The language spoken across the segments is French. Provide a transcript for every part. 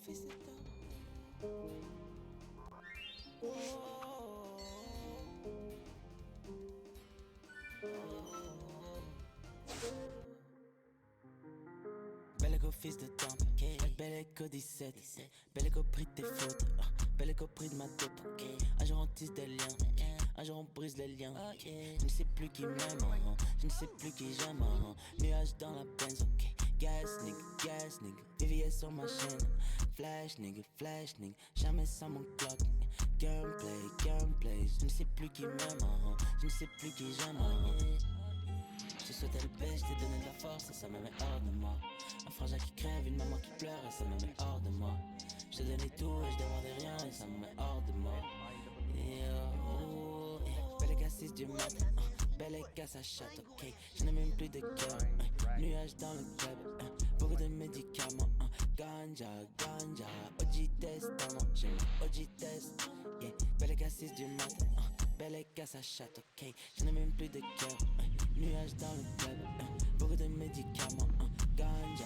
fils de temps. Belle écho fils de temps, belle écho 17, belle écho pris de tes fautes, belle écho pris de ma dope. Un jour on tisse des liens, un jour on brise les liens. Je ne sais plus qui m'aime, je ne sais plus qui j'aime. Nuage dans la Benz, ok. Gas nigga, VVS sur ma chaîne. Flash nigga, jamais sans mon clock. Gunplay, je ne sais plus qui m'aime, je ne sais plus qui j'aime. Je te souhaitais le paix, je t'ai donné de la force et ça me met hors de moi. Un frangin qui crève, une maman qui pleure et ça me met hors de moi. Je te donnais tout et je demandais rien et ça me met hors de moi. Belle cassis du matin, belle casse à chatte, ok. Je n'ai même plus de cœur, nuage dans le club, beaucoup de médicaments, ganja, OG testament, j'ai mon OG test, yeah. Belle cassis du matin, belle casse à chatte, ok. Je n'ai même plus de cœur, nuage dans le club, beaucoup de médicaments, ganja,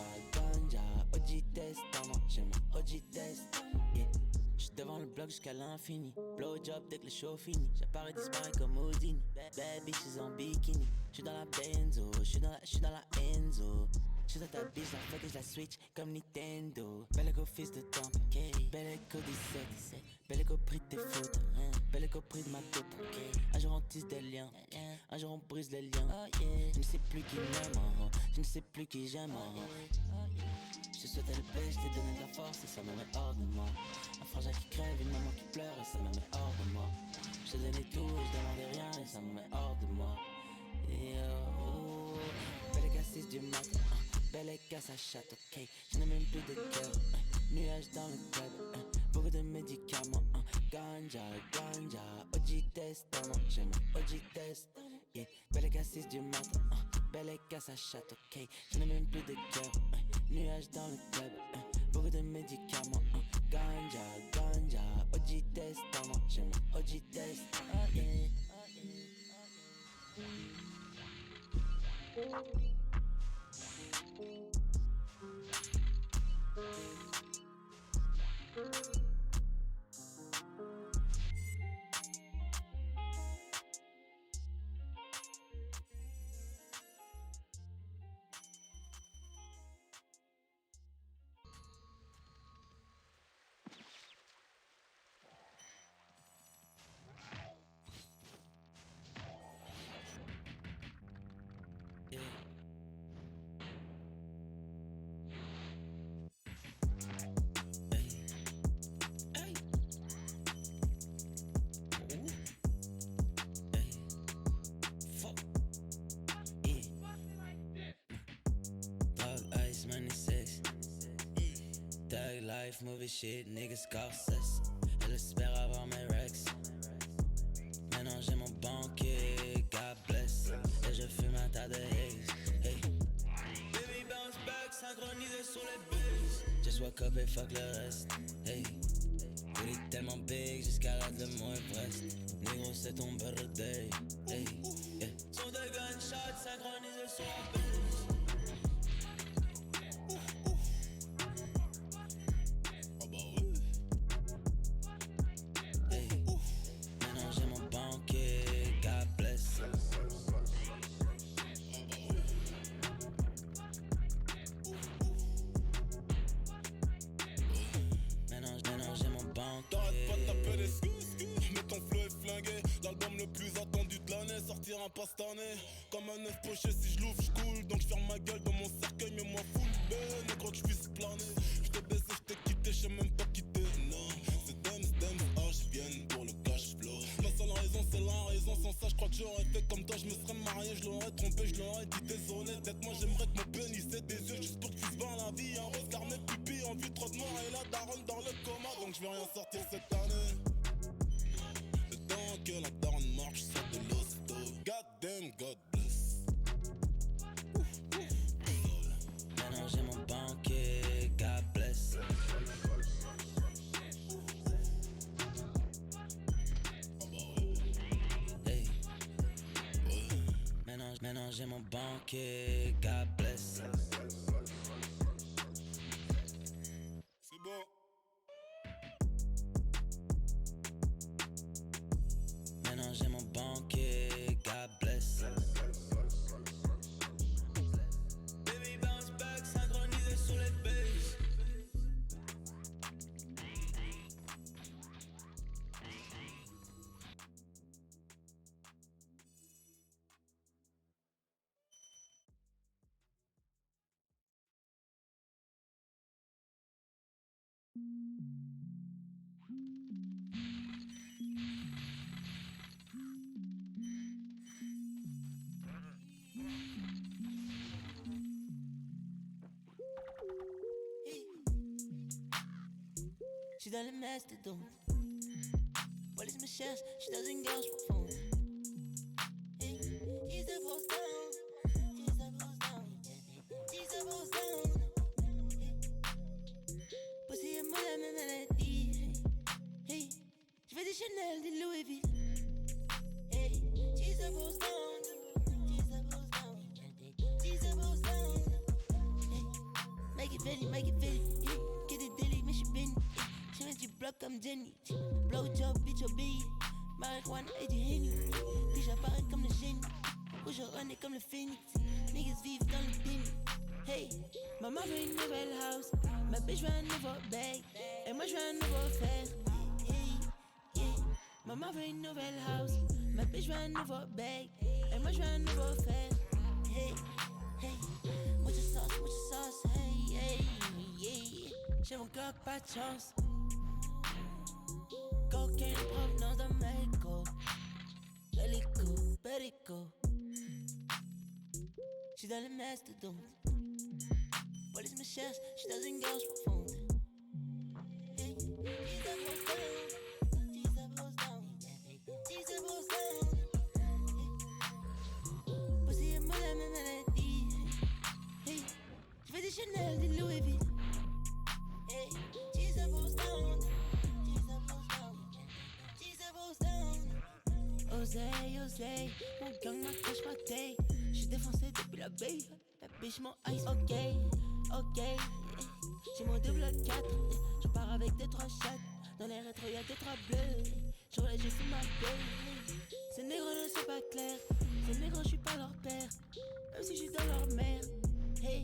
OG testament, j'ai mon OG test, yeah. J'suis devant le bloc jusqu'à l'infini. Blowjob dès que le show finit. J'apparais, disparaît comme Houdini. Bad bitches en bikini. J'suis dans la benzo, j'suis dans la Enzo. J'suis dans ta bitch, la fuck et j'la switch comme Nintendo. Belle écho fils de temps, belle écho 17. Belle écho pris de tes fautes, belle écho pris de ma dope. Un jour on tisse des liens, un jour on brise les liens. Je ne sais plus qui m'aime, je ne sais plus qui j'aime. Je te souhaitais le paix, je t'ai donné de la force et ça me met hors de moi. Un frangin qui crève, une maman qui pleure et ça me met hors de moi. Je te donnais tout et je demandais rien et ça me met hors de moi. Belle cassis du matin, belle casse à chatte, ok. Je n'ai même plus de cœur, nuage dans le club, beaucoup de médicaments, ganja, OG testament, j'ai mon OG test, yeah. Belle cassis du matin, belle casse à chatte, ok. Je n'ai même plus de cœur, nuage dans le club, beaucoup de médicaments, ganja, OG testament, j'ai mon OG test, yeah. Tag life, movie shit, niggas Scorsese. Elle espère avoir mes rex. Maintenant j'ai mon banquier, God bless. Et je fume un tas de haze, hey. Baby bounce back, synchronisé sur les bases. Just woke up et fuck le reste, hey. Il est tellement big jusqu'à l'âge de mon Everest. Négro c'est ton birthday, hey, yeah. Son de gunshots synchronisé sur la base. God bless. Maintenant j'ai mon banque. T'arrêtes pas de taper des mais ton flow est flingué. L'album le plus attendu de l'année sortira pas cette année. Comme un œuf poché, si je l'ouvre, je coule. Donc je ferme ma gueule dans mon cercueil, mais moi full ben. Négro que je puisse planer. Je t'ai baissé, je t'ai quitté, je sais même pas quitter. Non, c'est Dems, je viens pour le cash flow. Ma seule raison, c'est la raison. Sans ça, je crois que j'aurais fait comme toi. Je me serais marié, je l'aurais trompé, je l'aurais dit désolé. Peut-être moi, j'aimerais que mon pénis ait des yeux juste pour que tu se la vie. Un regard, mes pupilles en vue trop de noir et la daronne dans le coma. Donc je vais rien sortir cette année. Le temps que la daronne marche sur de l'hosto. God damn, God bless. Maintenant j'ai mon banquier, God bless. Hey. Maintenant j'ai mon banquier, God bless. C'est bon. J'suis dans le mastodonte. Police me cherche, j'suis dans une gorge profonde. Hey, she's a post down. She's a post down. She's a post down. Pussy et moi la même maladie. Hey, j'fais des Chanel, des Louisville. Hey, she's a post down. She's a post down. She's a post down. Hey, make it Philly. Yeah, get it daily, mais j'suis béni. She mets du bloc comme Jenny. Blowjob, bitch, obéi. Marijuana et du Henny. Puis j'apparais comme le génie. Où je renais comme le phénix. Niggas vivent dans le déni. Hey, maman veut une nouvelle house. Ma bitch veut un nouveau bag. Et moi je veux un nouveau fer. Hey, yeah. Maman veut une nouvelle house. Ma bitch veut un nouveau bag. Et moi je veux un nouveau fer. Hey, hey. Mucha sauce, hey, hey, yeah. J'ai mon cœur, pas de chance. Cocaine provenance de Mexico. Perico. J'suis dans le mastodonte. Police me cherche, j'suis dans une gorge profonde. Hey, she's a post down. She's a post down. She's a post down. Hey. Pussy et moi la même maladie. Hey, j'fais des Chanel, des Louisville. Hey, she's a post down. Oseille, mon gang m'accroche ma taille. J'suis défoncé depuis la baie. La biche mon ice, ok. J'ai mon double 4. Je pars avec des 3 chattes. Dans les rétros y'a des 3 bleus. J'roule j'ai fait ma belle. Ces négros ne sont pas clairs. Ces négros j'suis pas leur père. Même si j'suis dans leur mère. Hey,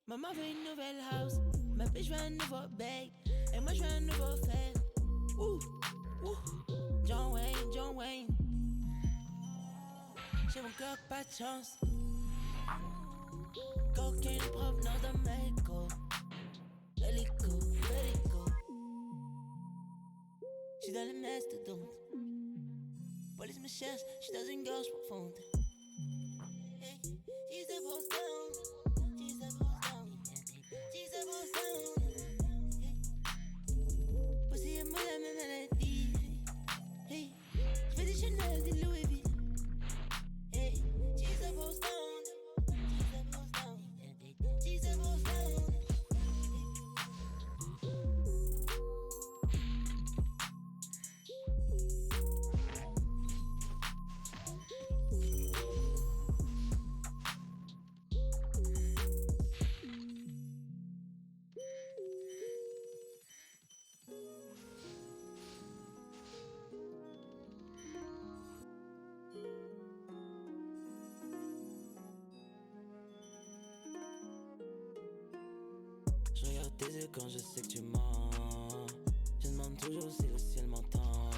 maman veut une nouvelle house. Ma biche veut un nouveau bag. Et moi j'veux un nouveau fer. Ouh. John Wayne. J'ai mon cœur, pas de chance. Cocaine provenance de Mexico. Perico. J'suis dans le mastodonte. Police me cherche, j'suis dans une gorge profonde. Hey, she's a post down. She's a post down. She's a post down. Hey. Pussy et moi la même maladie. Hey, j'fais des Chanel, des Louisville. Hey, she's a post down. She's a post down. She's a post down. Je regarde tes yeux quand je sais que tu mens. Je demande toujours si le ciel m'entend.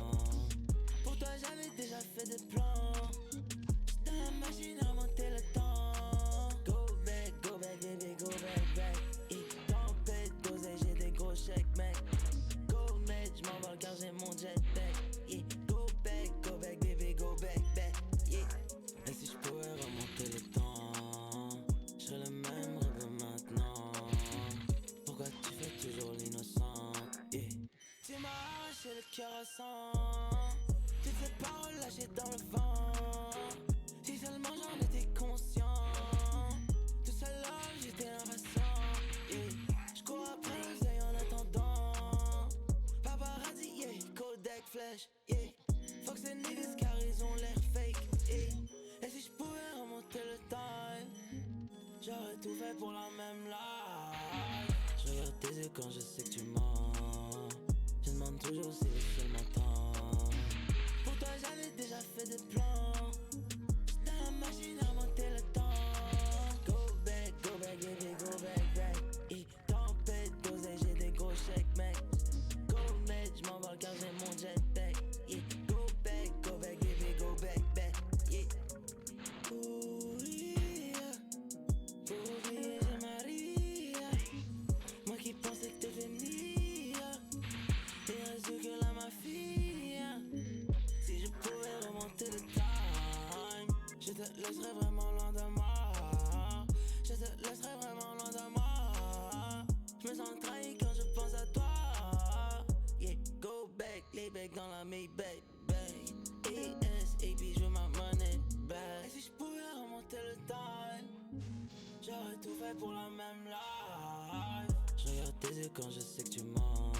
Pour toi j'avais déjà fait des plans. J'étais dans la machine à remonter le temps. Go back, baby, go back. Et tempête, d'oseille, j'ai des gros chèques, mec. Go mec, j'm'envole car j'ai mon jetpack. Yeah. Go back, baby, go back. Yeah. Et si j'pouvais remonter le temps, j'serais le même rêve maintenant. Pourquoi tu fais toujours l'innocent? Yeah. Tu m'as arraché le cœur à sang. Toutes ces paroles lâchées dans le vent. Si seulement j'en étais conscient. Tout seul là j'étais impatient. Yeah. J'cours après l'oseille en attendant. Paparazzi, yeah. Kodak flash, yeah. Fuck ces niggas car ils ont l'air fake, yeah. Et si j'pouvais remonter le time, j'aurais tout fait pour la même life. Je regarde tes yeux quand je sais que tu mens. Je demande toujours si le ciel m'entend. Pour toi j'avais déjà fait des plans. J'étais dans la machine à remonter le temps. Go back, baby, go back. Et tempête, d'oseille, j'ai des gros chèques, mec. Go mec, j'm'envole car j'ai mon jetpack. Yeah. Go back, baby, go back. Yeah. Ooh, yeah. Pour oublier, j'ai Maria. Moi qui pensais que t'étais venue. ma Maybach, ES, et puis je veux ma money back. Et si je pouvais remonter le time, j'aurais tout fait pour la même life. Je regarde tes yeux quand je sais que tu mens.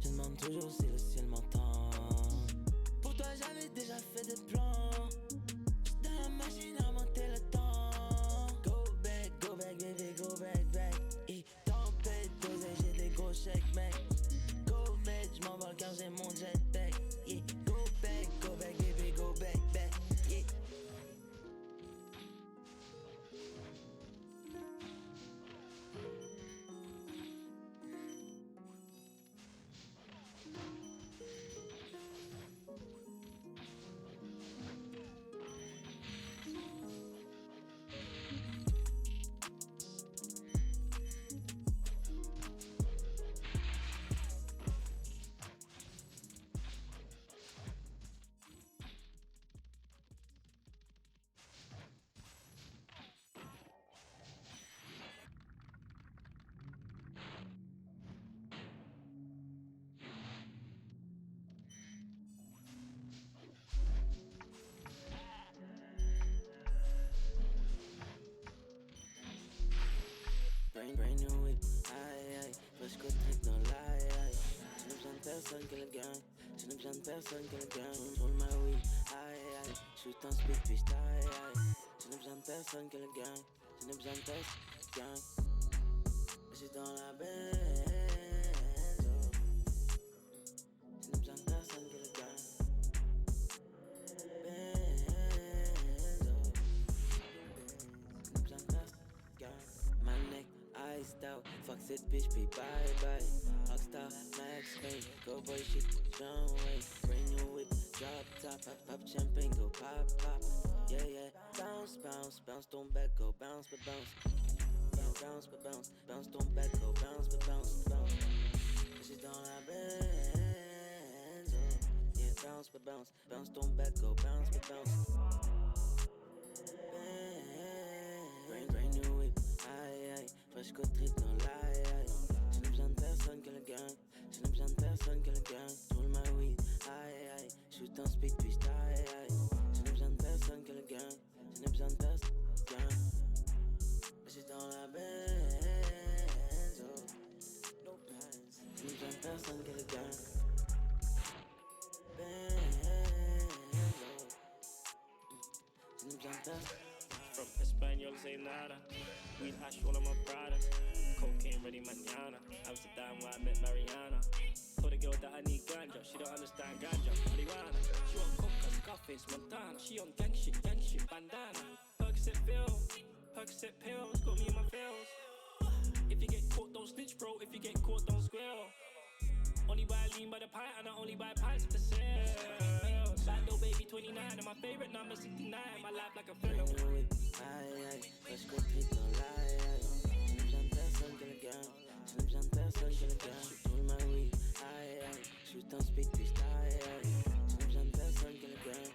Je demande toujours si le ciel m'entend. Pour toi j'avais déjà fait des plans. J'étais dans la machine à remonter le temps. Go back baby, go back. Et tempête dosée, j'ai des gros chèques mec. Go back, j'm'envole car j'ai mon jetpack. Yeah. Go back baby, go back. Yeah. Brand new whip, aïe, fresh côte trip dans l'aïe, je n'ai besoin de personne que le gang, je n'ai besoin de personne que le gang. Roule ma weed, aïe, shoot un speed puis j'taille, je n'ai besoin de personne que le gang, je n'ai besoin de personne gang. J'suis dans la benzo, je n'ai besoin de personne que le gang. Benzo, je n'ai besoin de personne gang. My neck iced out, fuck cette bitch, puis bye. Rockstar, max fame, go boy shit, John Wayne. Brand new whip, drop top, pop champagne, go pop. Yeah, bounce ton back, go bounce. Yeah, bounce ton back, go bounce. J'suis dans la benzo. Yeah, bounce ton back, go bounce. Brand new whip, aïe, fresh côte trip dans l'aïe. Je n'ai besoin de personne que le gang, roule ma weed, aïe, shoot un speed puis j'taille. Je n'ai besoin de personne que le gang, gang. J'suis dans la benzo, no pants. Je n'ai besoin de personne que le gang, benzo. Je n'ai besoin de personne. From Espanol, say nada. Weed hash all of my products. Cocaine ready mañana. Amsterdam where I met Mariana. Told the girl that I need ganja. She don't understand ganja. Marijuana. She want coca, Scarface, Montana. She on gang shit, bandana. Percocet pills, got me in my feels. If you get caught, don't snitch, bro. If you get caught, don't squeal. Only buy lean by the pint, and I only buy pints for sale. Bando baby 29, and my favorite number 69. My life like a film. Aïe, fresh côte trip dans l'aïe. Je n'ai besoin de personne que le gang, roule ma weed, aïe, shoot un speed puis j'taille. Je n'ai besoin de personne que le gang,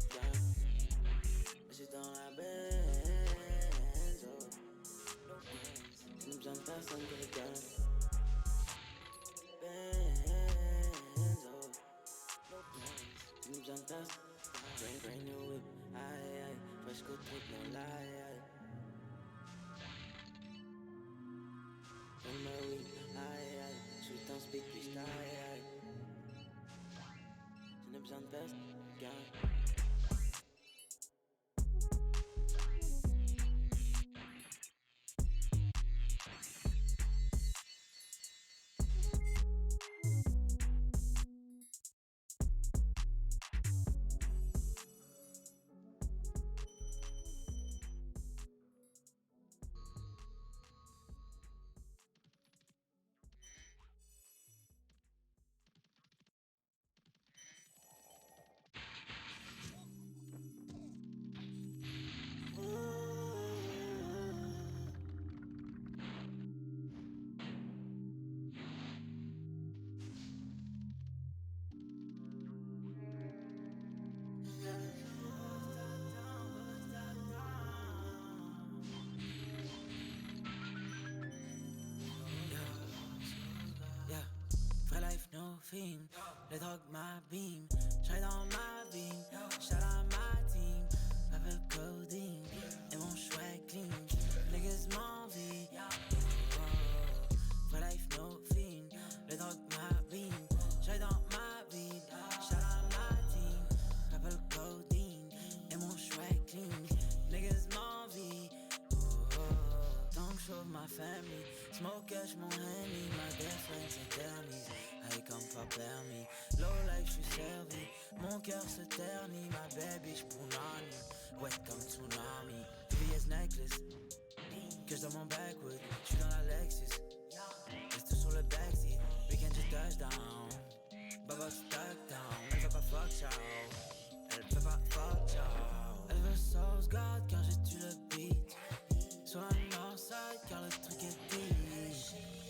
gang. J'suis dans la benzo, je n'ai besoin de personne que le gang, benzo, je n'ai besoin de personne. Brand new whip, aïe, fresh côte trip dans l'aïe. Roule ma weed, aïe, shoot un speed puis j'taille. Je n'ai besoin de personne, gang. Vrai life, no film. les drogues ma beam, j'ride dans ma beam, shout out my team, Purple codeine, et mon chouette clean, niggas m'envie, vrai life no film, les drogues ma beam, j'ride dans ma beam, shout out my team, Purple codeine, et mon chouette clean, niggas m'envie, don't show my family, smoke cash mon Henny, my best friend s'éternise, I come pas permis, low life j'suis servi, mon cœur se ternit, ma baby j'pounani, wet comme tsunami, VS necklace, que j'dans mon backwood, j'suis dans la Lexus, reste sur le backseat, weekend j'ai touchdown, Baba stuck down, elle veut pas fuck ciao, elle veut pas fuck ciao, elle veut sauce God car j'ai tué le beat, sur la Northside car le truc est deep,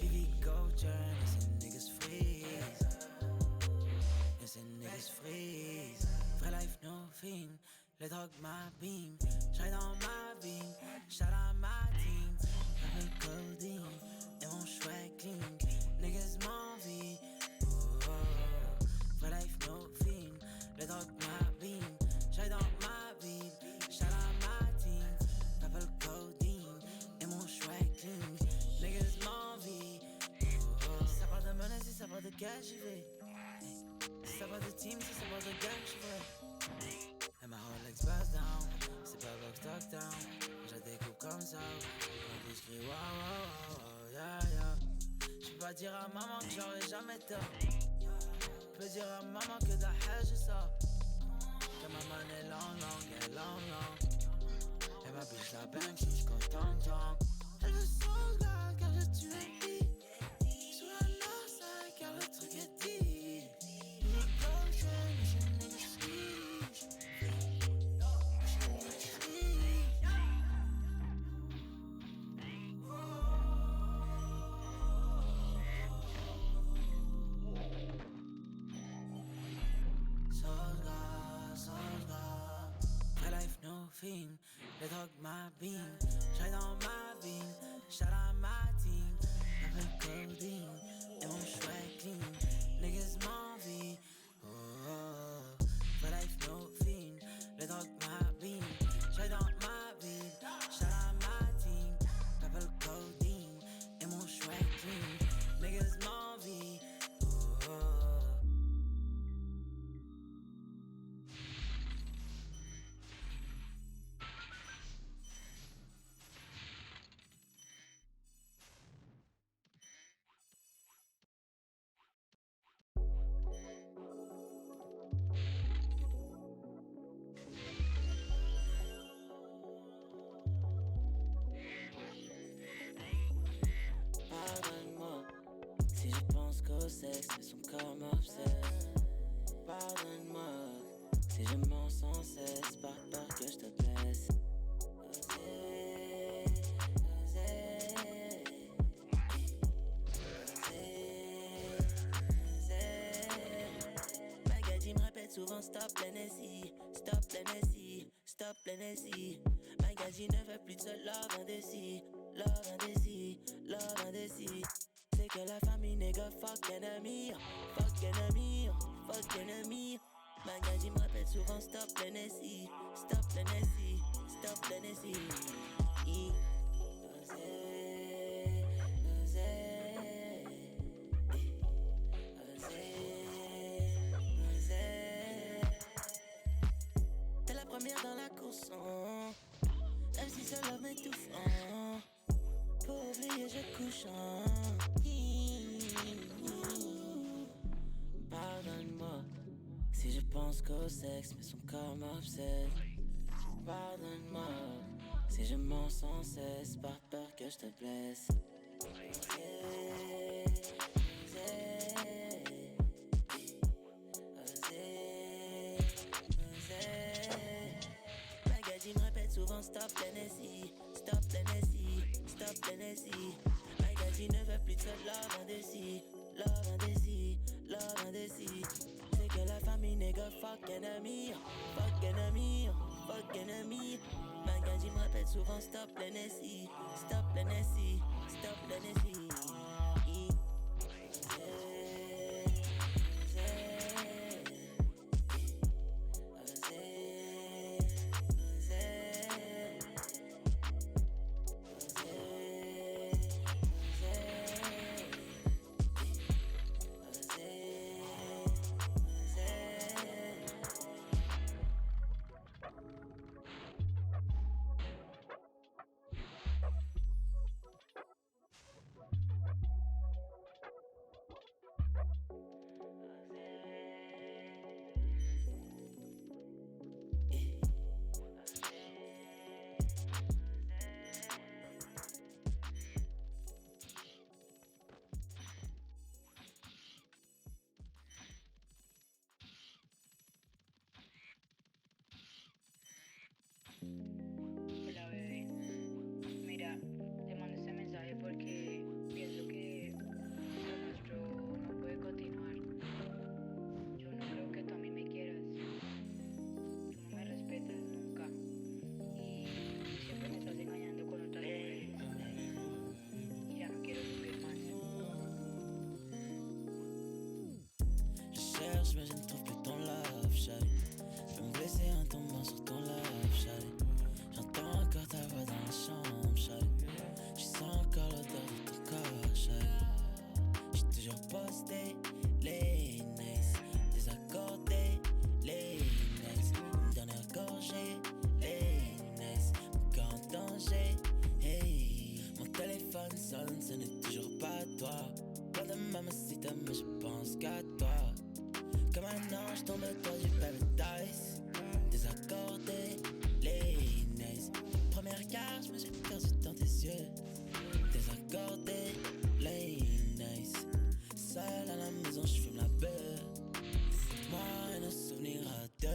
Vivi go turn et ces niggas freeze, et ces niggas freeze, vrai life no film, les drogues ma beam, j'ride dans ma beam, shout out my team, Purple codeine, et mon chouette clean, niggas m'envie, vrai life no film, les drogues ma beam, j'ride dans ma beam, shout out my team, Purple codeine, et mon chouette clean, niggas m'envie, si ça parle de menace, si ça parle de cash, j'y vais, si ça parle de team, si ça parle de gang, j'y vais. And my whole legs bust down, c'est pas box tuck down, je la découpe comme ça, quand je crie wow wow wow, yeah yeah. J'peux pas dire à maman que j'aurai jamais tort, j'peux dire à maman que de la haine je sors, que ma man est long long, elle long long, et ma bitch la bank si j'content tant. Elle veut sauce God car je tue le beat, sur la Northside car le truc est deep, le coaching et je néglige. Film, les drogues ma beam, j'ride dans ma beam, shout out my team, Purple codeine, et mon chouette clean, niggas m'envie, vrai life no film, les drogues ma beam, j'ride dans ma beam, shout out my team, Purple codeine, et mon chouette clean, niggas m'envie, sexe, mais son corps m'obsède. Pardonne-moi si je mens sans cesse par peur que je te blesse. Magadie me répète souvent stop l'NSI, stop l'NSI, stop l'NSI. Magadie ne veut plus de ce love indécis, love indécis, love indécis. C'est que la famille nigga fuck enemy, fuck enemy, fuck enemy. Magadie me répète souvent stop l'NSI, stop l'NSI, stop l'NSI. T'es la première dans la course, même si ce love m'étouffant. Pour oublier je couche Pardonne-moi si je pense qu'au sexe, mais son corps m'obsède. Pardonne-moi si je mens sans cesse par peur que je te blesse. Magadie me répète souvent stop l'NSI, stop l'NSI, stop l'NSI. Magadie ne veut plus de ce love indécis, love indécis, love indécis. C'est que la famille nigga fuck enemy, fuck enemy, fuck enemy. Magadie me répète souvent stop l'NSI, stop l'NSI, stop l'NSI. personne, ce n'est toujours pas toi. Pas de mamacita, mais je pense qu'à toi. Comme un ange tombé dans du paradise. Désaccordé, les nice. Première carte, je me suis perdu dans tes yeux. Désaccordé, les nice. Seul à la maison, je fume la beurre. Moi et nos souvenirs à deux.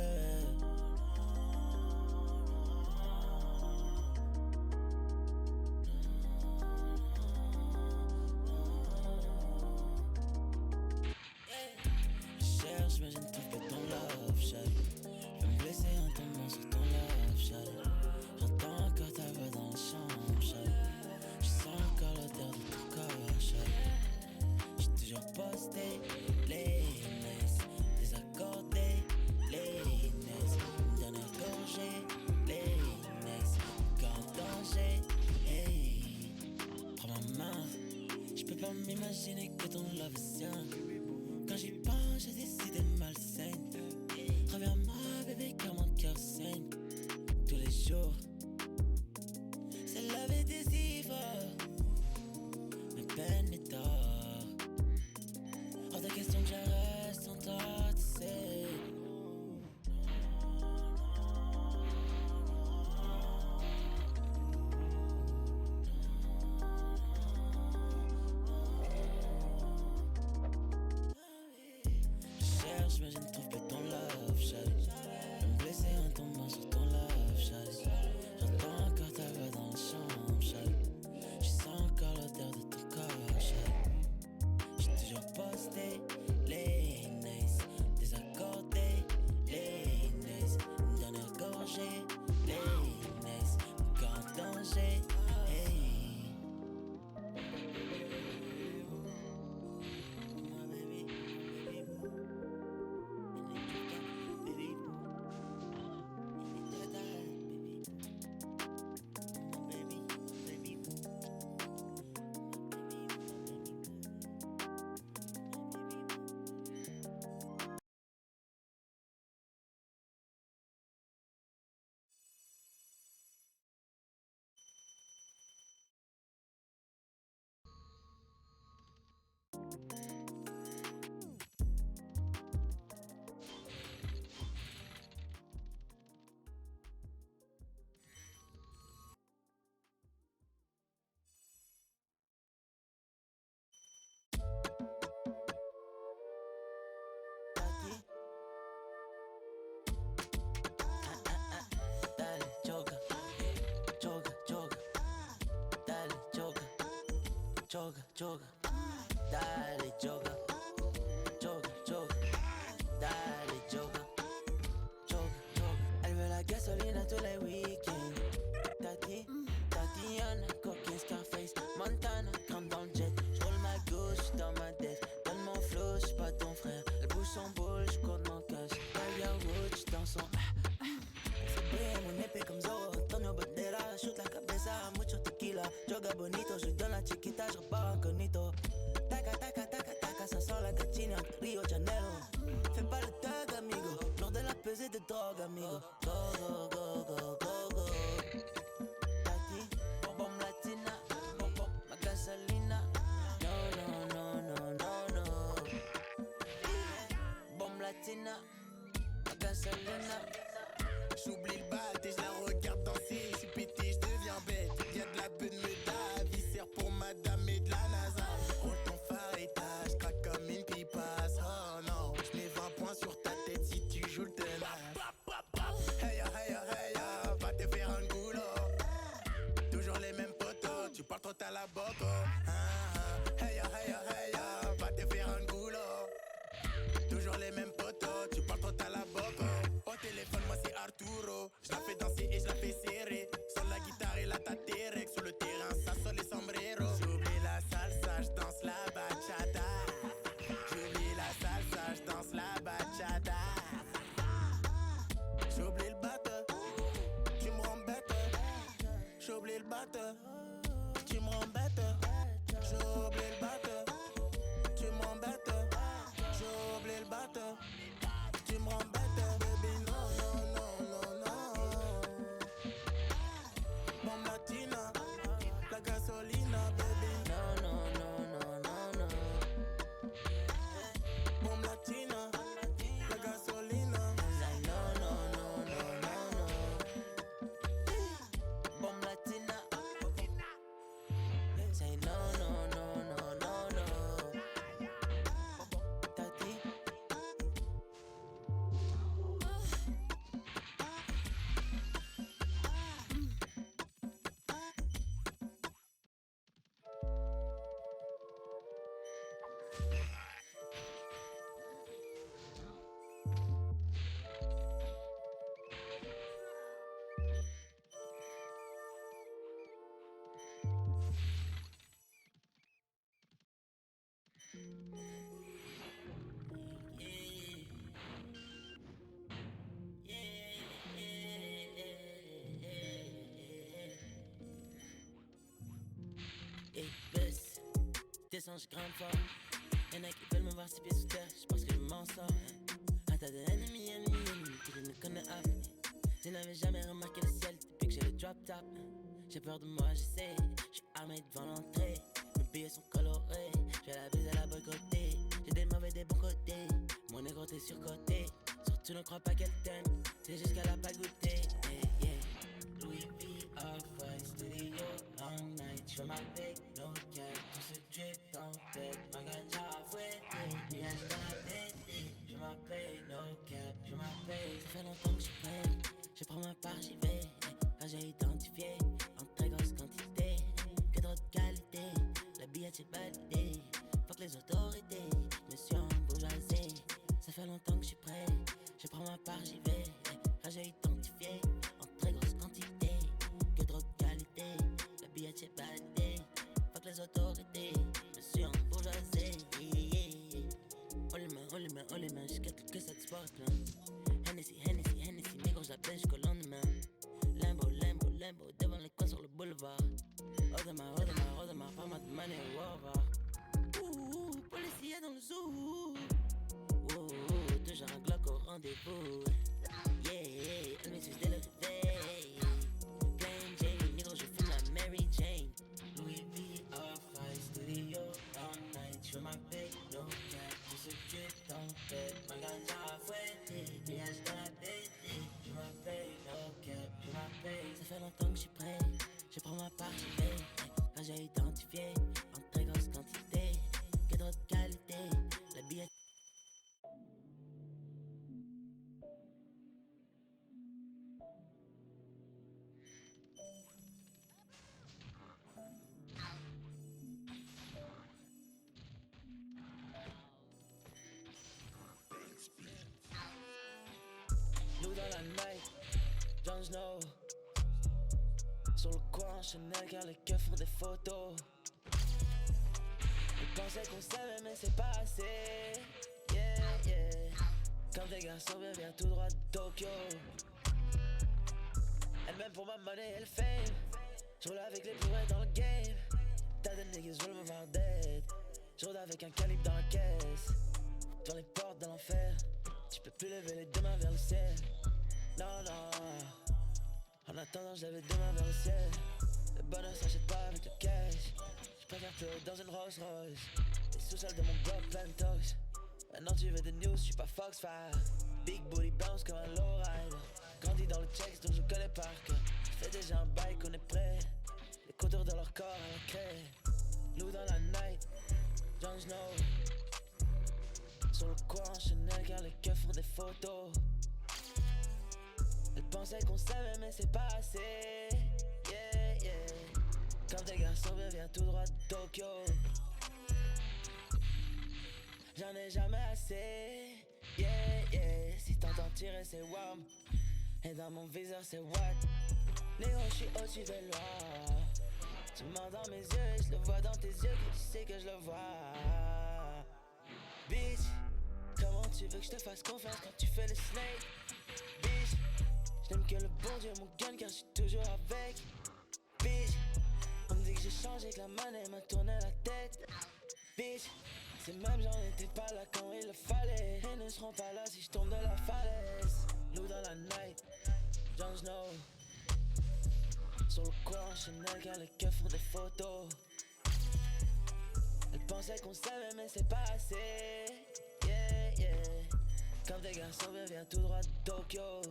Je me gêne, trouve que ton love shot. Je vais me blesser en tombant sur ton love shot. J'entends encore ta voix dans la chambre shot. Je sens encore l'odeur de ton corps shot. J'ai toujours posté les nice. Désaccordé les nice. Une dernière gorgée les nice. Encore en danger, hey. Prends ma main. Je peux pas m'imaginer que ton love est sien. Quand j'y pense, j'ai décidé malsaine. Reviens-moi bébé car mon cœur saigne. Tous les jours, c'est la vie des hivers. Mes peines, mes torts. Hors de question que je reste sans toi, tu sais. Je me trouve plus ton love shot. Je me blesser en tombant sur ton love shot. J'entends encore ta voix dans la chambre shot. Je sens encore l'odeur de ton corps shot. J'ai toujours posté les nice. Désaccordé les nice. Une dernière gorgée les nice. Encore en danger, hey. Dale, choca, choca, choca. Dale, choca, choca, choca. Dale, choca, choca, choca. Dale, choca, choca, choca. Elle veut la gasoline tous les week-ends. Tatiana, coquine, Scarface, Montana, crame dans le jet. J'roule ma gauche dans ma def. Donne mon flow, j'suis pas ton frère. Elle bouge son boule, j'compte mon cash. Tiger Woods dans son mon épée comme Zoro, Antonio Banderas. Shoot la cabeza, mucho tequila. Joga bonito, je donne la chiquita, je repars incognito. Taca, taca, taca, taca, ça sent la gatine entre Rio de Janeiro. Fais pas le tag, amigo, lors de la pesée de drogue, amigo. Go, go, go, go, go, go. Tati, bom latina, bom, ma gasolina. No, no, no, no, no, no. Bom latina, ma gasolina. J'oublie le bat et je la regarde danser. Je suis pété, je deviens bête. Y'a de la bonne médaille, viscère pour madame et de la NASA. Roule ton phare et je craque comme une pipasse. Oh non, je mets 20 points sur ta tête si tu joues le tenace. Hey ya, hey ya, hey ya, va te faire un goulot. Toujours les mêmes potos, tu parles trop à la boco. Hey ya, hey ya, hey ya, va te faire un goulot. Toujours les mêmes potos, tu parles trop à la boco. Au téléphone, moi c'est Arturo. Je la fais danser et je la fais serrer. Sur la guitare et la taterek. Sur le terrain, ça sonne les sombreros. J'oublie la salsa, je danse la bachata. J'oublie la salsa, je danse la bachata. J'oublie le batteur, tu me rends bête. J'oublie le batteur, tu me rends bête. J'oublie le batteur, tu m'embêtes. J'oublie le batteur, tu me rends bête, baby. Non, non, non, non, non. Bombe latina, la gasolina, baby. Hey, baisse, descends, je grimpe fort. Y'en a qui veulent me voir 6 pieds sous terre, je pense que je m'en sors. Un tas d'ennemis, que je ne connais pas. Je n'avais jamais remarqué le ciel depuis que j'ai le drop top. J'ai peur de moi, j'essaie, je suis armé devant l'entrée. Mes billets sont colorés, je vais la baiser à la boycotter. J'ai des mauvais, des bons côtés, mon négro t'es surcoté. Surtout ne crois pas qu'elle t'aime, c'est juste qu'elle a pas goûté. Hey, yeah. Louis V, Off-White, studio, long night. J'fais ma paix, no cap, tout ce drip dans tête. Ma ganja à fouetter, nuage dans la tête. J'fais ma paix, no cap, j'fais ma paix. Ça fait longtemps que j'suis prêt, je prends ma part, j'y vais. Quand j'ai identifié, en très grosse quantité, que trop de qualité, la billette est validée. Fuck les autorités, monsieur en bourgeoisie. Ça fait longtemps que j'suis prêt, je prends ma part, j'y vais. Quand j'ai identifié, en très grosse quantité, que trop de qualité, la billette est validée. Fuck les autorités, monsieur en bourgeoisie. Oh les mains, jusqu'à que ça te sporte là. Hennessy, négro, j'appelle jusqu'au lendemain. Limbo, devant les coins sur le boulevard. Audemars, pas mal de money, au revoir. Ouh, policier dans le zoo. Ouh, toujours un Glock au rendez-vous. Yeah, elle m'excuse dès le réveil. Plain Jane, négro, je fume la Mary Jane. Louis V, Off-White, studio, all night. J'fais ma paix, no cap, tout ce drip dans tête. Ma ganja à fouetter, nuage dans la tête. J'fais ma paix, no cap, j'fais ma paix. Ça fait longtemps que j'suis prêt, je prends ma part, j'y vais. Quand j'ai identifié, en très grosse quantité, que trop de qualité, la billette. Nous dans la night, Jon Snow. Sur le coin, Chanel car les keufs font des photos. Ils pensaient qu'on savait mais c'est pas assez. Yeah, yeah. Quand des garçons viennent tout droit de Tokyo. Elle m'aime pour ma money et le fame. J'roule avec les plus vrais dans le game. T'as des niggas veulent me voir dead. J'roule avec un calibre dans la caisse. Dans les portes de l'enfer. Tu peux plus lever les deux mains vers le ciel. Non, non. En attendant, je lève les deux mains vers le ciel. Le bonheur s'achète pas avec le cash. Je préfère te dans une Rolls Royce. Les sous-sols de mon bloc Pentos. Maintenant tu veux des news, j'suis pas Foxfire. Big booty bounce comme un lowrider. Grandi dans le checks donc je connais par cœur. J'fais déjà un bail qu'on est prêt. Les contours de leur corps à la craie. Loup dans la night, Jon Snow. Sur le coin, Chanel car les keufs font des photos. Elle pensait qu'on savait mais c'est pas assez. Yeah, yeah. Quand des garçons viennent tout droit de Tokyo. J'en ai jamais assez. Yeah, yeah. Si t'entends tirer c'est wham. Et dans mon viseur c'est what. Négro j'suis au-dessus des lois. Tu mens dans mes yeux et je le vois dans tes yeux que tu sais que je le vois. Bitch, comment tu veux que je te fasse confiance quand tu fais le snake? Bitch, j'aime que le bon Dieu mon gun car j'suis toujours avec. Bitch, on me dit que j'ai changé, que la monnaie m'a tourné la tête. Bitch, ces mêmes gens n'étaient pas là quand il le fallait. Et ne seront pas là si je tombe de la falaise. Loup dans la night, Jon Snow. Sur le coin, Chanel car les keufs font des photos. Elle pensait qu'on savait mais c'est pas assez. Yeah, yeah. Quand des garçons viennent tout droit de Tokyo.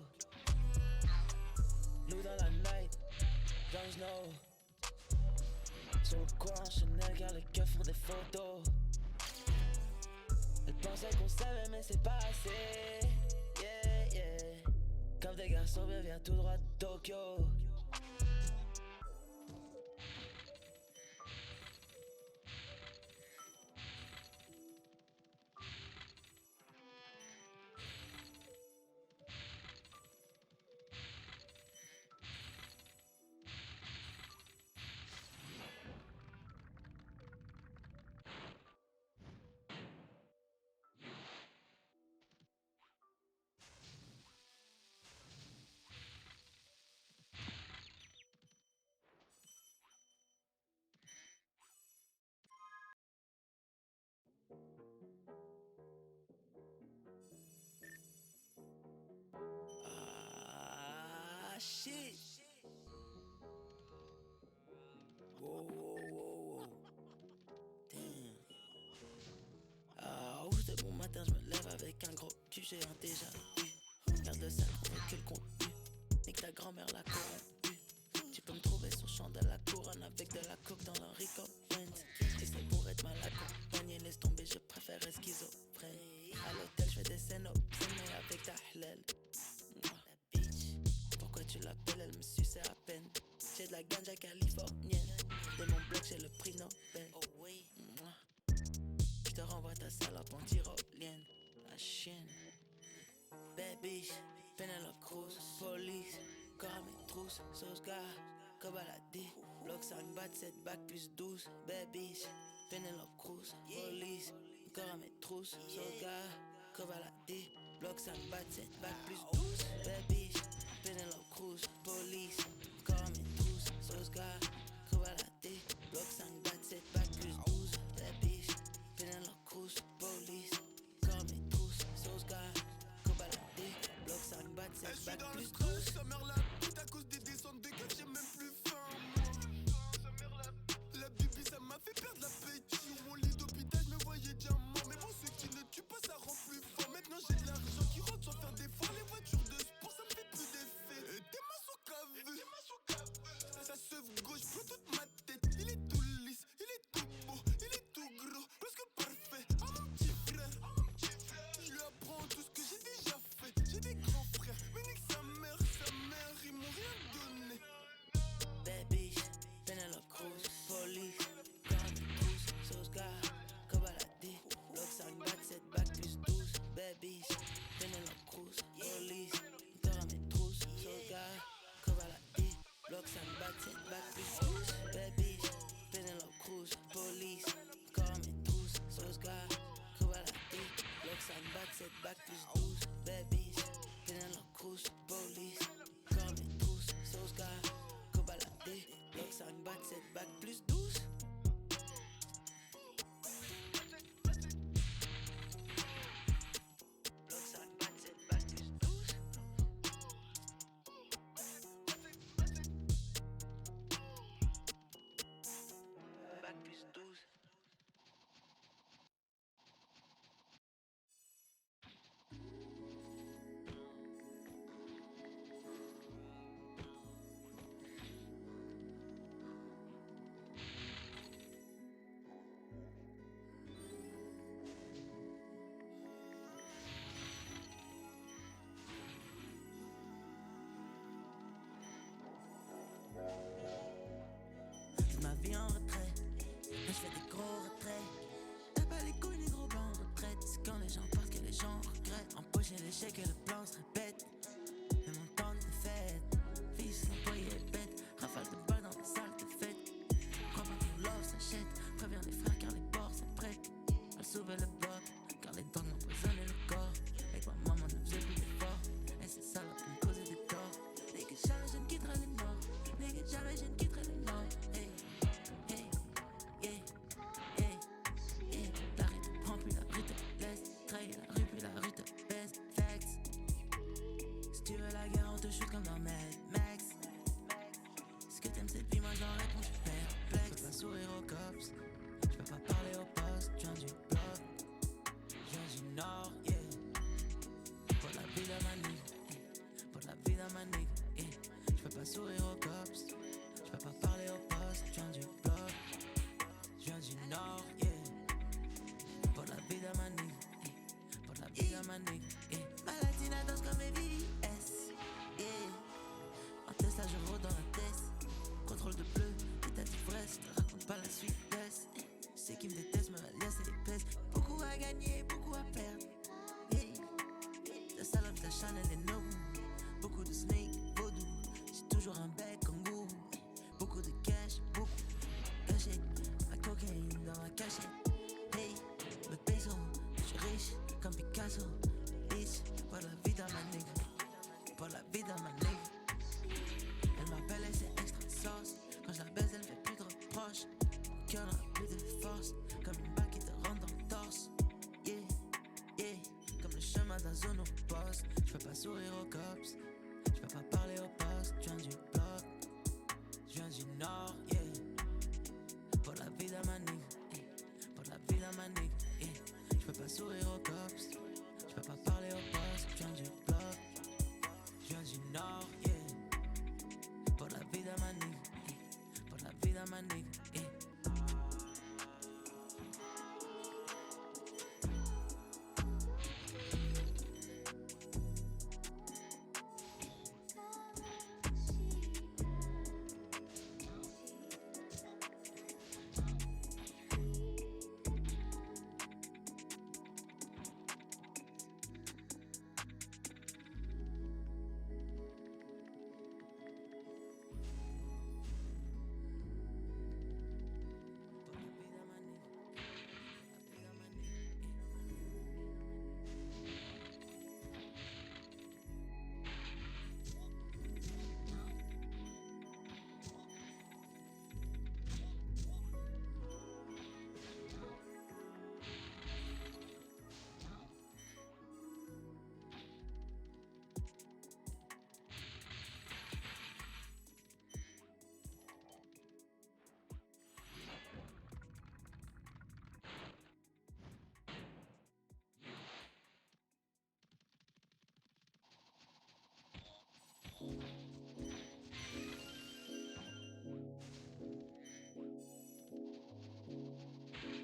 Loup dans la night, Jon Snow. Sur le coin, Chanel car les keufs font des photos. Elle pensait qu'on savait mais c'est pas assez. Yeah, yeah. Quand des garçons viennent tout droit de Tokyo. shit. Wow, wow, wow, wow. Damn. Ah, ouf, de bon matin, je me lève avec un gros cul, j'ai un déjà vu. Garde le sac, on recule le contenu. Nique ta grand-mère la corrompue. Tu peux me trouver sur champ de la couronne avec de la coke dans leur Rico Benz. J'essaie pour être mal accompagné, laisse tomber, je préfère être schizophrène. À l'hôtel, je fais des scènes obscènes avec ta hlel. La bitch, pourquoi tu l'appelles, elle me suce à peine. J'ai de la ganja californienne. De mon bloc, j'ai le prix Nobel. Oh oui. Je te renvoie ta salope en tyrolienne. La chienne. Baby, Penelope Cruz, police, corps à mes trousses, sauce gars, Kobaladi, bloc 5 bat 7 bac plus 12, baby, Penelope Cruz, police, corps à mes trousses, sauce gars, Kobaladi, bloc 5 bat 7 bac plus 12, baby, Penelope Cruz, police, corps à mes trousses, sauce gars, Kobaladi, bloc 5 bat 7 bac plus 12, baby, Penelope Cruz, police, corps à mes trousses, sauce gars. Bloc 5 bat 7 bac plus 12. Sa mère la pute à cause des descentes de gueule, j'ai même plus faim moi. La bibi ça m'a fait perdre l'appétit. Mon lit d'hôpital je me voyais déjà mort. Mais bon ce qui ne tue pas ça rend plus fort. Maintenant j'ai de l'argent qui rentre sans faire d'efforts. Les voitures de sport ça me fait plus d'effet. Et tes mains sont cavées. Sa seuf gauche prend toute ma tête. Il est tout lisse, il est tout beau, il est tout gros, presque parfait. Oh mon petit frère, je lui apprends tout ce que j'ai déjà fait. J'ai des grands frères, mais nique sa mère, ils m'ont rien donné. Baby, Penelope Cruz, police, corps à mes trousses, sauce gars, Kobaladi, bloc 5 bat 7 bac plus 12, baby, Penelope Cruz, police, corps à mes trousses, sauce gars, Kobaladi, bloc 5 bat 7 bac plus 12, baby, Penelope Cruz, police, corps à mes trousses, sauce gars, Kobaladi, bloc 5 bat 7 bac plus 12, baby, Penelope Cruz, police, corps à mes trousses, sauce gars, Kobaladi, bloc 5 bat 7 bac plus 12. Bloc 5 bat 7 bac plus 12. Bac plus 12. Ma vie en retrait, là je fais des gros retraits. T'as pas les couilles ni gros bancs en retraite. C'est quand les gens partent que les gens regrettent. Empocher l'échec et le plan se répète. Et mon temps de fête, fils employé bête. Rafale de balles dans la salle de fête. Crois pas que love s'achète. Préviens les frères car les bords sont prêts. Elle sauver le bloc, car les drogues m'empoisonnaient le corps. Avec ma maman ne faisait plus d'efforts. Et c'est ça là qui me causait des torts. Dès que jamais je ne quitterai les morts. Dès que jamais je ne quitterai les morts. Hey. La rue te prend puis la rue te laisse. Trahir la rue puis la rue te baisse. Flex. Si tu veux la guerre on te shoot comme dans Mad Max. Est-ce que t'aimes cette vie moi j'en réponds je suis perplexe. Je peux pas sourire aux cops, je peux pas parler au poste. Je viens du bloc, je viens du nord, yeah. Pour la vie de ma nigga, pour la vie de ma nigga, yeah. Je peux pas sourire aux cops, je peux pas parler au poste. Je viens du bloc, je viens du nord, yeah. Pour la vie de ma nigga, yeah. Pour la vie de ma nigga, yeah. Ma latina danse comme VVS, yeah. En Tesla je rôde dans la tête. Contrôle de bleu, état d'ivresse. Ne raconte pas la suite, laisse. Ceux qui me détestent me laissent et les plaisent. Beaucoup à gagner, beaucoup à perdre, yeah. La salope, la Chanel et no. Beaucoup de snake, vaudou. J'ai toujours un bec comme goût. Beaucoup de cash, beaucoup caché. Ma cocaïne dans ma cachette. Hey, le peso, je suis riche comme Picasso. Bitch, pour la vie dans ma nigga. Pour la vie dans ma nigga. Elle m'appelle et c'est extra sauce. Quand je la baise, elle fait plus de reproches. Mon cœur n'a plus de force. Comme une balle qui te rentre dans le torse. Yeah, yeah. Comme le chemin d'un zone au poste. Je peux pas sourire aux cops. Je peux pas parler au poste. je viens du bloc, je viens du nord, yeah. Pour la vie de ma nigga, yeah. Pour la vie de ma nigga, yeah. Je peux pas sourire aux cops, je peux pas parler au boss, je viens du bloc, je viens du nord, yeah. Pour la vie de ma nigga, yeah. Pour la vie de ma nigga, yeah.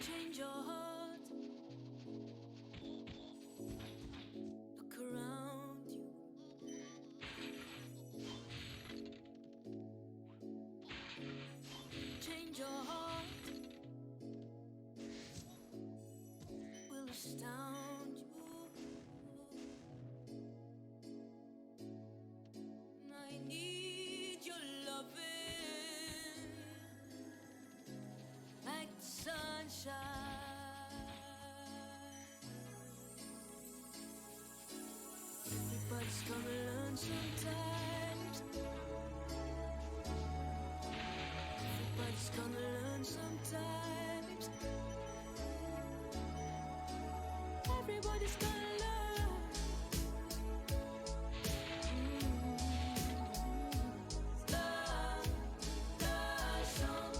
Change your heart. Look around you. Change your heart. Will astound you. I need your loving like the sunshine. Everybody's gonna learn sometimes. Everybody's gonna learn sometimes. Everybody's gonna learn. Learn sometimes.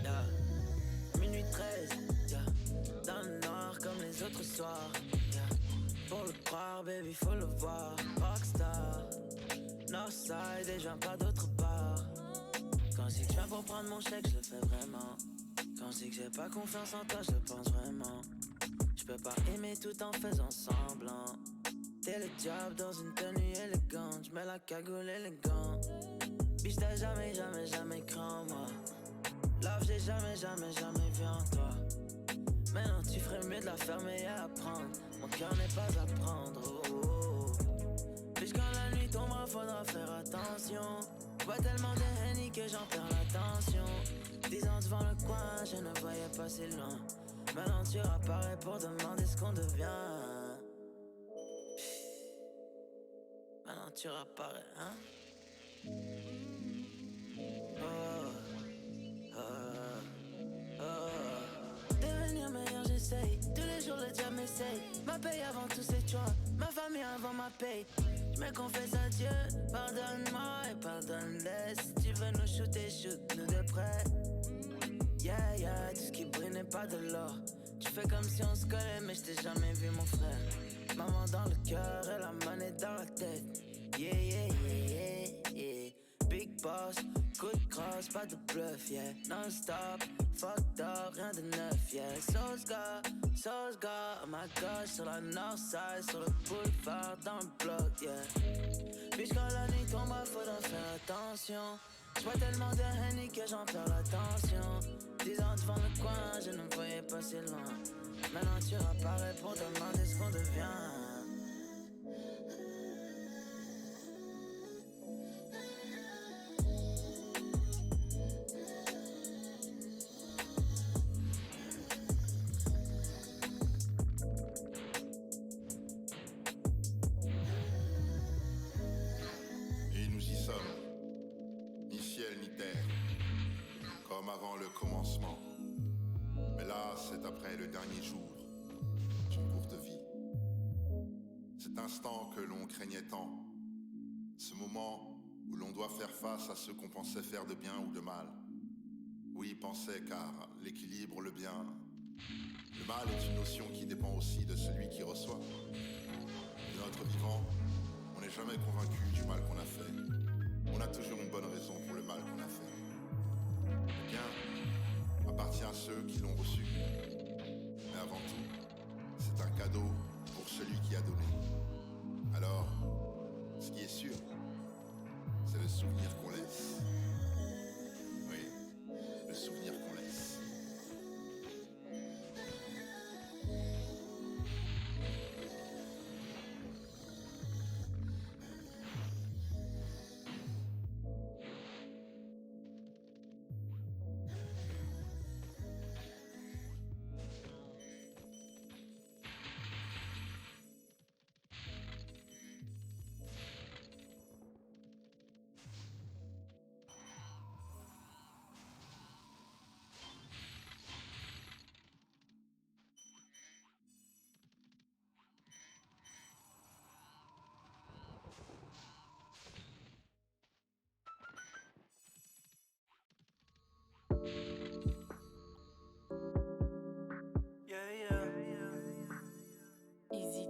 Yeah. Minuit 13, yeah. Dans le noir comme les autres soirs, yeah. Pour le croire, baby, faut le voir. Rockstar, Northside et je viens pas d'autre part. Quand c'est que je viens pour prendre mon chèque, je le fais vraiment. Quand c'est que j'ai pas confiance en toi, je le pense vraiment. Je peux pas aimer tout en faisant semblant. T'es le diable dans une tenue élégante. J'mets la cagoule élégante. Bitch, t'as jamais, jamais, jamais cru en moi. Love, j'ai jamais, jamais, jamais vu en toi. Maintenant tu ferais mieux de la fermer et apprendre. Mon cœur n'est pas à prendre, oh, oh, oh. Bitch, quand la nuit tombera, faudra faire attention. J'bois tellement de Henny que j'en perds l'attention. 10 ans devant le coin, je ne voyais pas si loin. Maintenant tu apparais pour demander ce qu'on devient. Maintenant tu apparais, hein? Devenir meilleur j'essaye, tous les jours le diable m'essaye. Ma paye avant tous ces choix, ma famille avant ma paye. Je me confesse à Dieu, pardonne-moi et pardonne-les. Si tu veux nous shooter, shoot-nous de près. Yeah, yeah, tout ce qui brille n'est pas de l'or. Tu fais comme si on se collait, mais je t'ai jamais vu mon frère. Maman dans le cœur et la monnaie dans la tête. Yeah, yeah, yeah, yeah, yeah. Big boss, coup de crosse, pas de bluff, yeah. Non-stop, fucked up, rien de neuf, yeah. Sauce gars, oh my gosh. Sur la north side, sur le boulevard, dans le bloc, yeah. Bitch, quand la nuit tombe, faudra faire attention. J'bois tellement de Henny que j'en perds l'attention. 10 ans devant le coin, je ne me voyais pas si loin. Maintenant tu apparais pour demander ce qu'on devient. avant le commencement. Mais là, c'est après le dernier jour d'une courte vie. Cet instant que l'on craignait tant, ce moment où l'on doit faire face à ce qu'on pensait faire de bien ou de mal. Oui, penser, car l'équilibre, le bien, le mal est une notion qui dépend aussi de celui qui reçoit. De notre vivant, on n'est jamais convaincu du mal qu'on a fait. On a toujours une bonne raison pour le mal qu'on a fait. Le bien appartient à ceux qui l'ont reçu. Mais avant tout, c'est un cadeau pour celui qui a donné. Alors, ce qui est sûr, c'est le souvenir qu'on laisse. Oui, le souvenir qu'on laisse. Easy.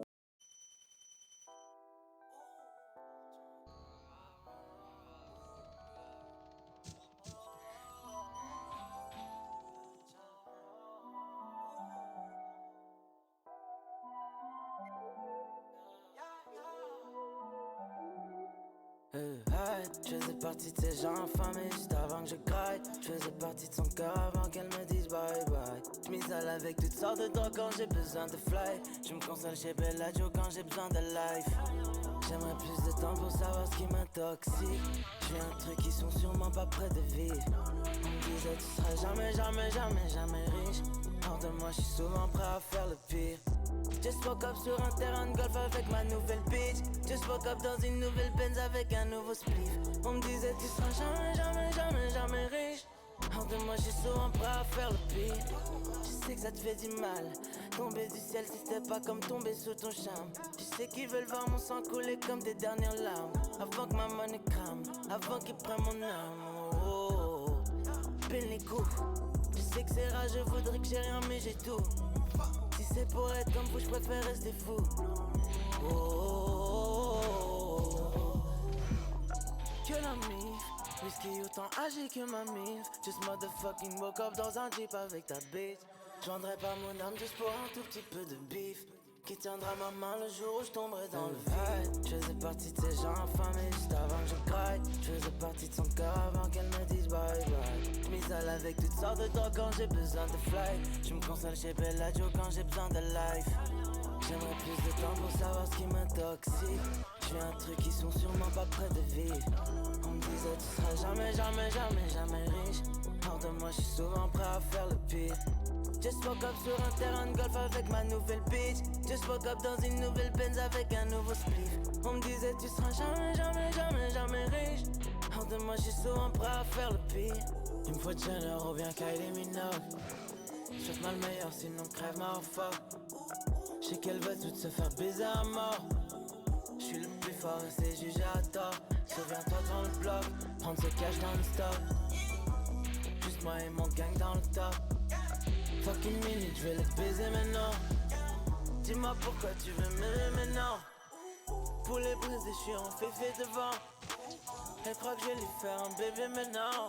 Je faisais partie de ces gens affamés juste avant que je graille. Je faisais partie de son cœur avant qu'elle me dise bye bye. Je m'isole avec toutes sortes de drogues quand j'ai besoin de fly. Je me console chez Bellagio quand j'ai besoin de life. J'aimerais plus de temps pour savoir ce qui m'intoxique. J'ai un truc qui sont sûrement pas près de vivre. On me disait tu seras jamais riche. Hors de moi je suis souvent prêt à faire le pire. Just woke up sur un terrain de golf avec ma nouvelle bitch. Just woke up dans une nouvelle Benz avec un nouveau spliff. On me disait tu seras jamais riche. Hors de moi je suis souvent prêt à faire le pire. Je sais que ça te fait du mal. Tomber du ciel si c'était pas comme tomber sous ton charme. Tu sais qu'ils veulent voir mon sang couler comme des dernières larmes. Avant que ma monnaie crame, avant qu'ils prennent mon âme. Oh, pile les coups. Je sais que c'est rare, je voudrais que j'ai rien mais j'ai tout. Si c'est pour être comme vous, je préfère rester fou. Oh, que la mif, whisky autant âgé que ma mif. Just motherfucking woke up dans un jeep avec ta bitch. Je vendrais pas mon âme juste pour un tout petit peu de bif. Qui tiendra ma main le jour où je tomberai dans le vide. Je faisais partie de ces gens affamés juste avant que je craque. Je faisais partie de son cœur avant qu'elle me dise bye bye. Je m'isole avec toutes sortes de drogues quand j'ai besoin de fly. Je me console chez Bellagio quand j'ai besoin de life. J'aimerais plus de temps pour savoir ce qui m'intoxique. J'ai un truc qui sont sûrement pas près de vivre. On me disait tu seras jamais riche. Hors de moi je suis souvent prêt à faire le pire. Just woke up sur un terrain de golf avec ma nouvelle bitch. Just woke up dans une nouvelle Benz avec un nouveau spliff. On me disait tu seras jamais riche. Hors de moi je suis souvent prêt à faire le pire. Il me faut Jenner ou bien Kylie Minogue. J'fais mal meilleur sinon crève ma fuck. J'sais qu'elle veut toutes se faire baiser à mort. J'suis le plus fort et c'est jugé à tort. Souviens-toi dans le bloc, prendre ce cash dans le stock. Juste moi et mon gang dans le top. Fucking minute, j'vais le baiser maintenant. Dis-moi pourquoi tu veux m'aimer maintenant. Pour les briser, j'suis en féfé devant. Elle croit que je vais lui faire un bébé maintenant.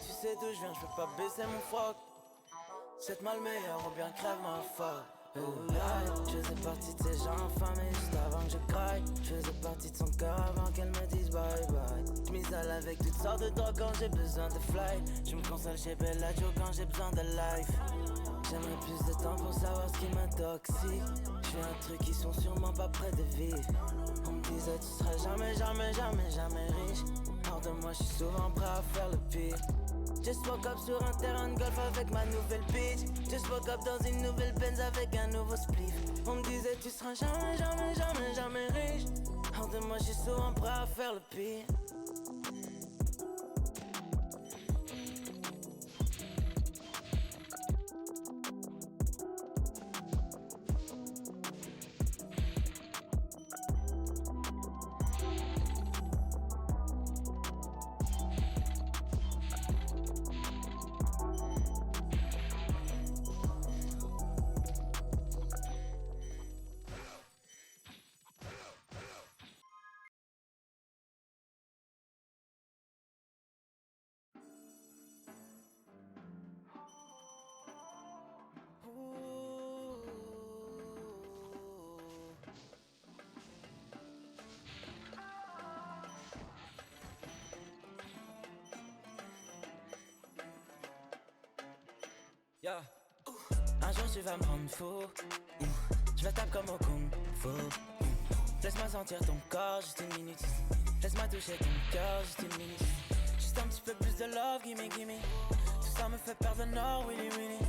Tu sais d'où j'viens, j'peux pas baisser mon froc. C'est mal meilleur ou bien crève ma fuck. Je faisais partie de ces gens affamés juste avant que je craque. Je faisais partie de son cœur avant qu'elle me dise bye bye. Je m'isole avec toutes sortes de drogues quand j'ai besoin de fly. Je me console chez Bellagio quand j'ai besoin de life. J'aimerais plus de temps pour savoir ce qui m'intoxique. J'fais un truc qui sont sûrement pas près de vivre. On me disait tu seras jamais riche. Hors de moi je suis souvent prêt à faire le pire. Just woke up sur un terrain de golf avec ma nouvelle bitch. Just woke up dans une nouvelle Benz avec un nouveau spliff. On me disait tu seras jamais riche. Hors de moi je suis souvent prêt à faire le pire. Yeah. Un jour tu vas me rendre fou. Je la tape comme au Kung Fu. Laisse-moi sentir ton corps juste une minute. Laisse-moi toucher ton cœur juste une minute. Juste un petit peu plus de love, gimme, gimme. Tout ça me fait perdre le nord, Willy, Willy.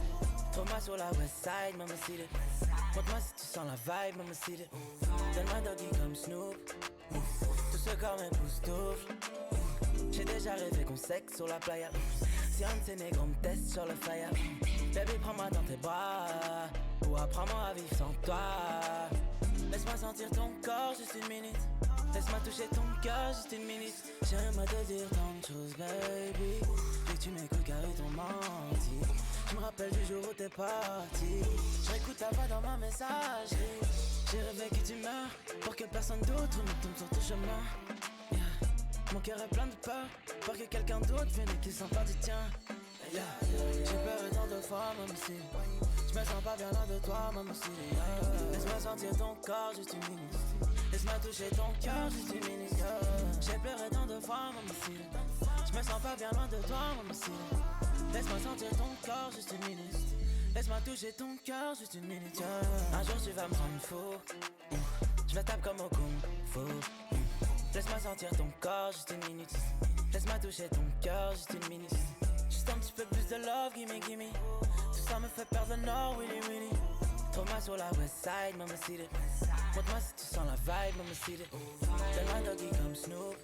Trouve-moi sur la west side, maman city. Montre-moi si tu sens la vibe, maman city. Donne-moi doggy comme Snoop. Tout ce corps m'époustoufle. J'ai déjà rêvé qu'on sexe sur la playa. Si un de ces négros me teste sur le fire. Baby, prends-moi dans tes bras. Ou apprends-moi à vivre sans toi. Laisse-moi sentir ton corps juste une minute. Laisse-moi toucher ton cœur juste une minute. J'aimerais te dire tant de choses, baby. Et que tu m'écoutes car ils t'ont menti. Je me rappelle du jour où t'es parti. Je réécoute ta voix dans ma messagerie. J'ai rêvé que tu meurs pour que personne d'autre ne tombe sur ton chemin. Yeah. Mon cœur est plein de peur pour que quelqu'un d'autre vienne et qu'il s'empare du tien. Yeah. J'ai peur tant de fois, même si je me sens pas bien loin de toi, maman si yeah. Laisse-moi sentir ton corps juste une minute. Laisse-moi toucher ton cœur juste une minute. Yeah. J'ai pleuré tant de fois, maman si je me sens pas bien loin de toi, maman si laisse-moi sentir ton corps juste une minute. Laisse-moi toucher ton cœur juste une minute. Yeah. Un jour tu vas me rendre fou. Je la tape comme au Kung Fu. Laisse-moi sentir ton corps juste une minute. Laisse-moi toucher ton cœur juste une minute. Juste un petit peu plus de love, gimme, gimme. Tout ça me fait perdre le nord, Willy, Willy. Trouve-moi sur la west side, maman city. Montre-moi si tu sens la vibe, maman city. Donne-moi doggy comme Snoop.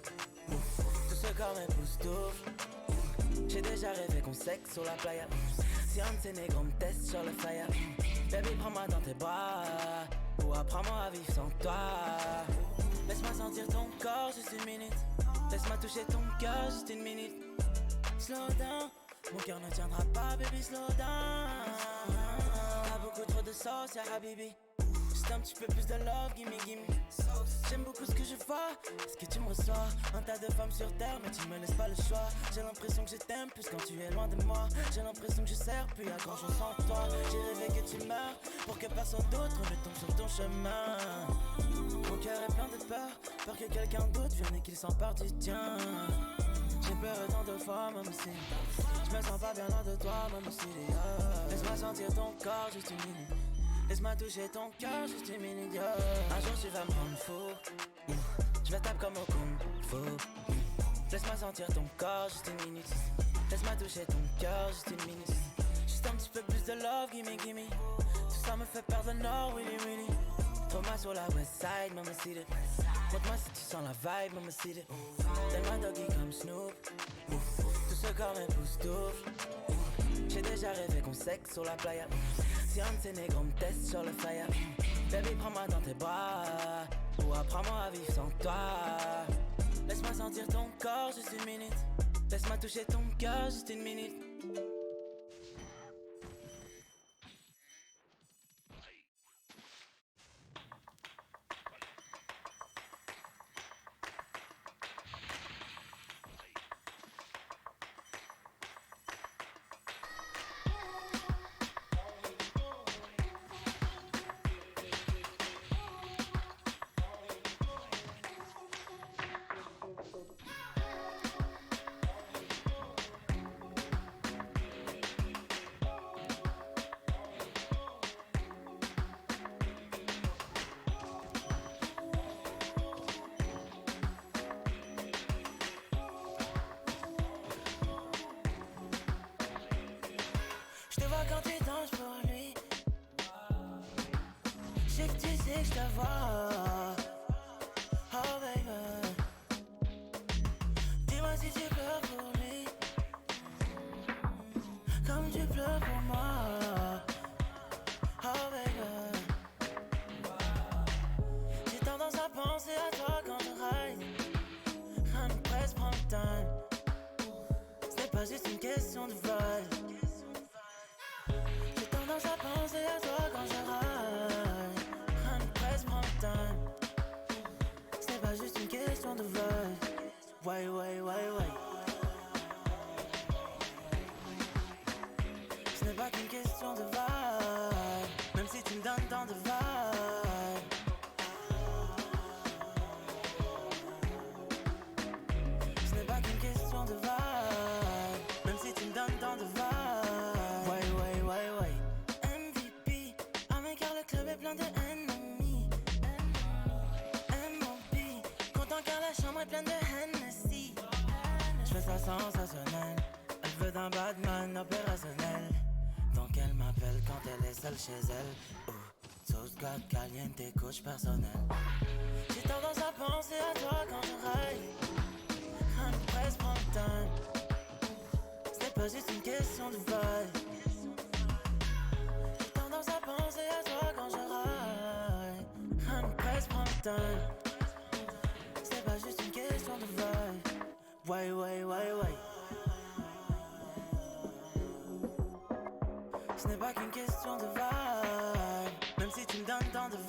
Tout ce corps m'époustoufle. J'ai déjà rêvé qu'on sexe sur la playa. Si un de ces négros me teste sur le fire. Baby, prends-moi dans tes bras. Ou apprends-moi à vivre sans toi. Laisse-moi sentir ton corps juste une minute. Laisse-moi toucher ton cœur juste une minute. Slow down, mon cœur ne tiendra pas, baby, slow down. T'as beaucoup trop de sauce, ya habibi. Juste un petit peu plus de love, gimme, gimme. J'aime beaucoup ce que je vois, ce que tu me reçois. Un tas de femmes sur terre, mais tu me laisses pas le choix. J'ai l'impression que je t'aime plus quand tu es loin de moi. J'ai l'impression que je sers plus à grand chose sans toi. J'ai rêvé que tu meurs pour que personne d'autre ne tombe sur ton chemin. Mon cœur est plein de peur que quelqu'un d'autre vienne et qu'il s'empare du tien. J'ai peur tant de fois, maman si je me sens pas bien loin de toi, maman si yeah. Laisse-moi sentir ton corps juste une minute. Laisse-moi toucher ton cœur juste une minute, yeah. Un jour tu vas me rendre fou. Je la tape comme au Kung Fu. Laisse-moi sentir ton corps juste une minute. Laisse-moi toucher ton cœur juste une minute. Juste un petit peu plus de love, gimme, gimme. Tout ça me fait perdre le nord, Willy, Willy. Trouve-moi sur la west side, maman city. Montre-moi si tu sens la vibe, maman city. Donne-moi doggy comme Snoop. Tout ce corps m'époustoufle. J'ai déjà rêvé qu'on sexe sur la playa. Si un de ces négros me teste sur le fire. Baby, prends-moi dans tes bras. Ou apprends-moi à vivre sans toi. Laisse-moi sentir ton corps juste une minute. Laisse-moi toucher ton cœur juste une minute. Je te vois quand tu danses pour lui. Je sais que tu sais que je te vois. Oh baby, dis-moi si tu pleures pour lui, comme tu pleures pour moi. Oh baby, j'ai tendance à penser à toi quand je ride. Rien ne presse, prends le time. Ce n'est pas juste une question de vibe. J'ai tendance à penser à toi quand je ride. Rien ne presse, prends le time. Ce n'est pas juste une question de vibe. Ouais, ouais, ouais, ouais. Ce n'est pas qu'une question de vibe. Même si tu me donnes tant de vibe. Ce n'est pas qu'une question de vibe. Même si tu me donnes tant de vibe. Ouais, ouais, ouais, chambre est pleine de Hennessy. J'fais ça sensationnel. Elle veut d'un Batman opérationnel. Donc elle m'appelle quand elle est seule chez elle. Oh, sauce God caliente, coach personnel. J'ai tendance à penser à toi quand je ride. Un presse prend le time. C'est pas juste une question de vibe. J'ai tendance à penser à toi quand je ride. Un presse prend le time. C'est pas juste une question de vibe. Ouais. Ce n'est pas qu'une question de vibe. Même si tu me donnes tant de vibe.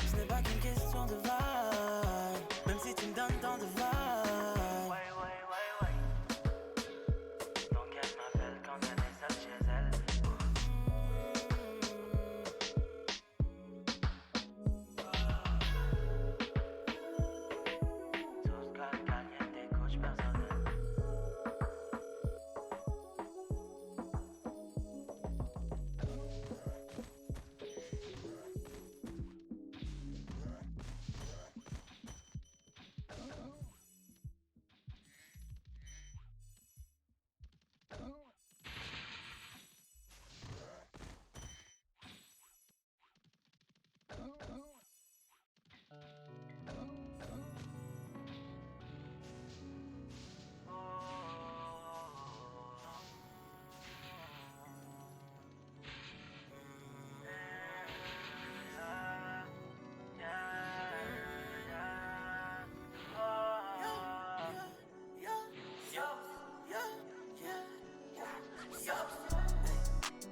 Ce n'est pas qu'une question de vibe. Même si tu me donnes tant de vibe. Donc elle m'appelle quand elle est seule chez elle. Sauce caliente, coach personnel.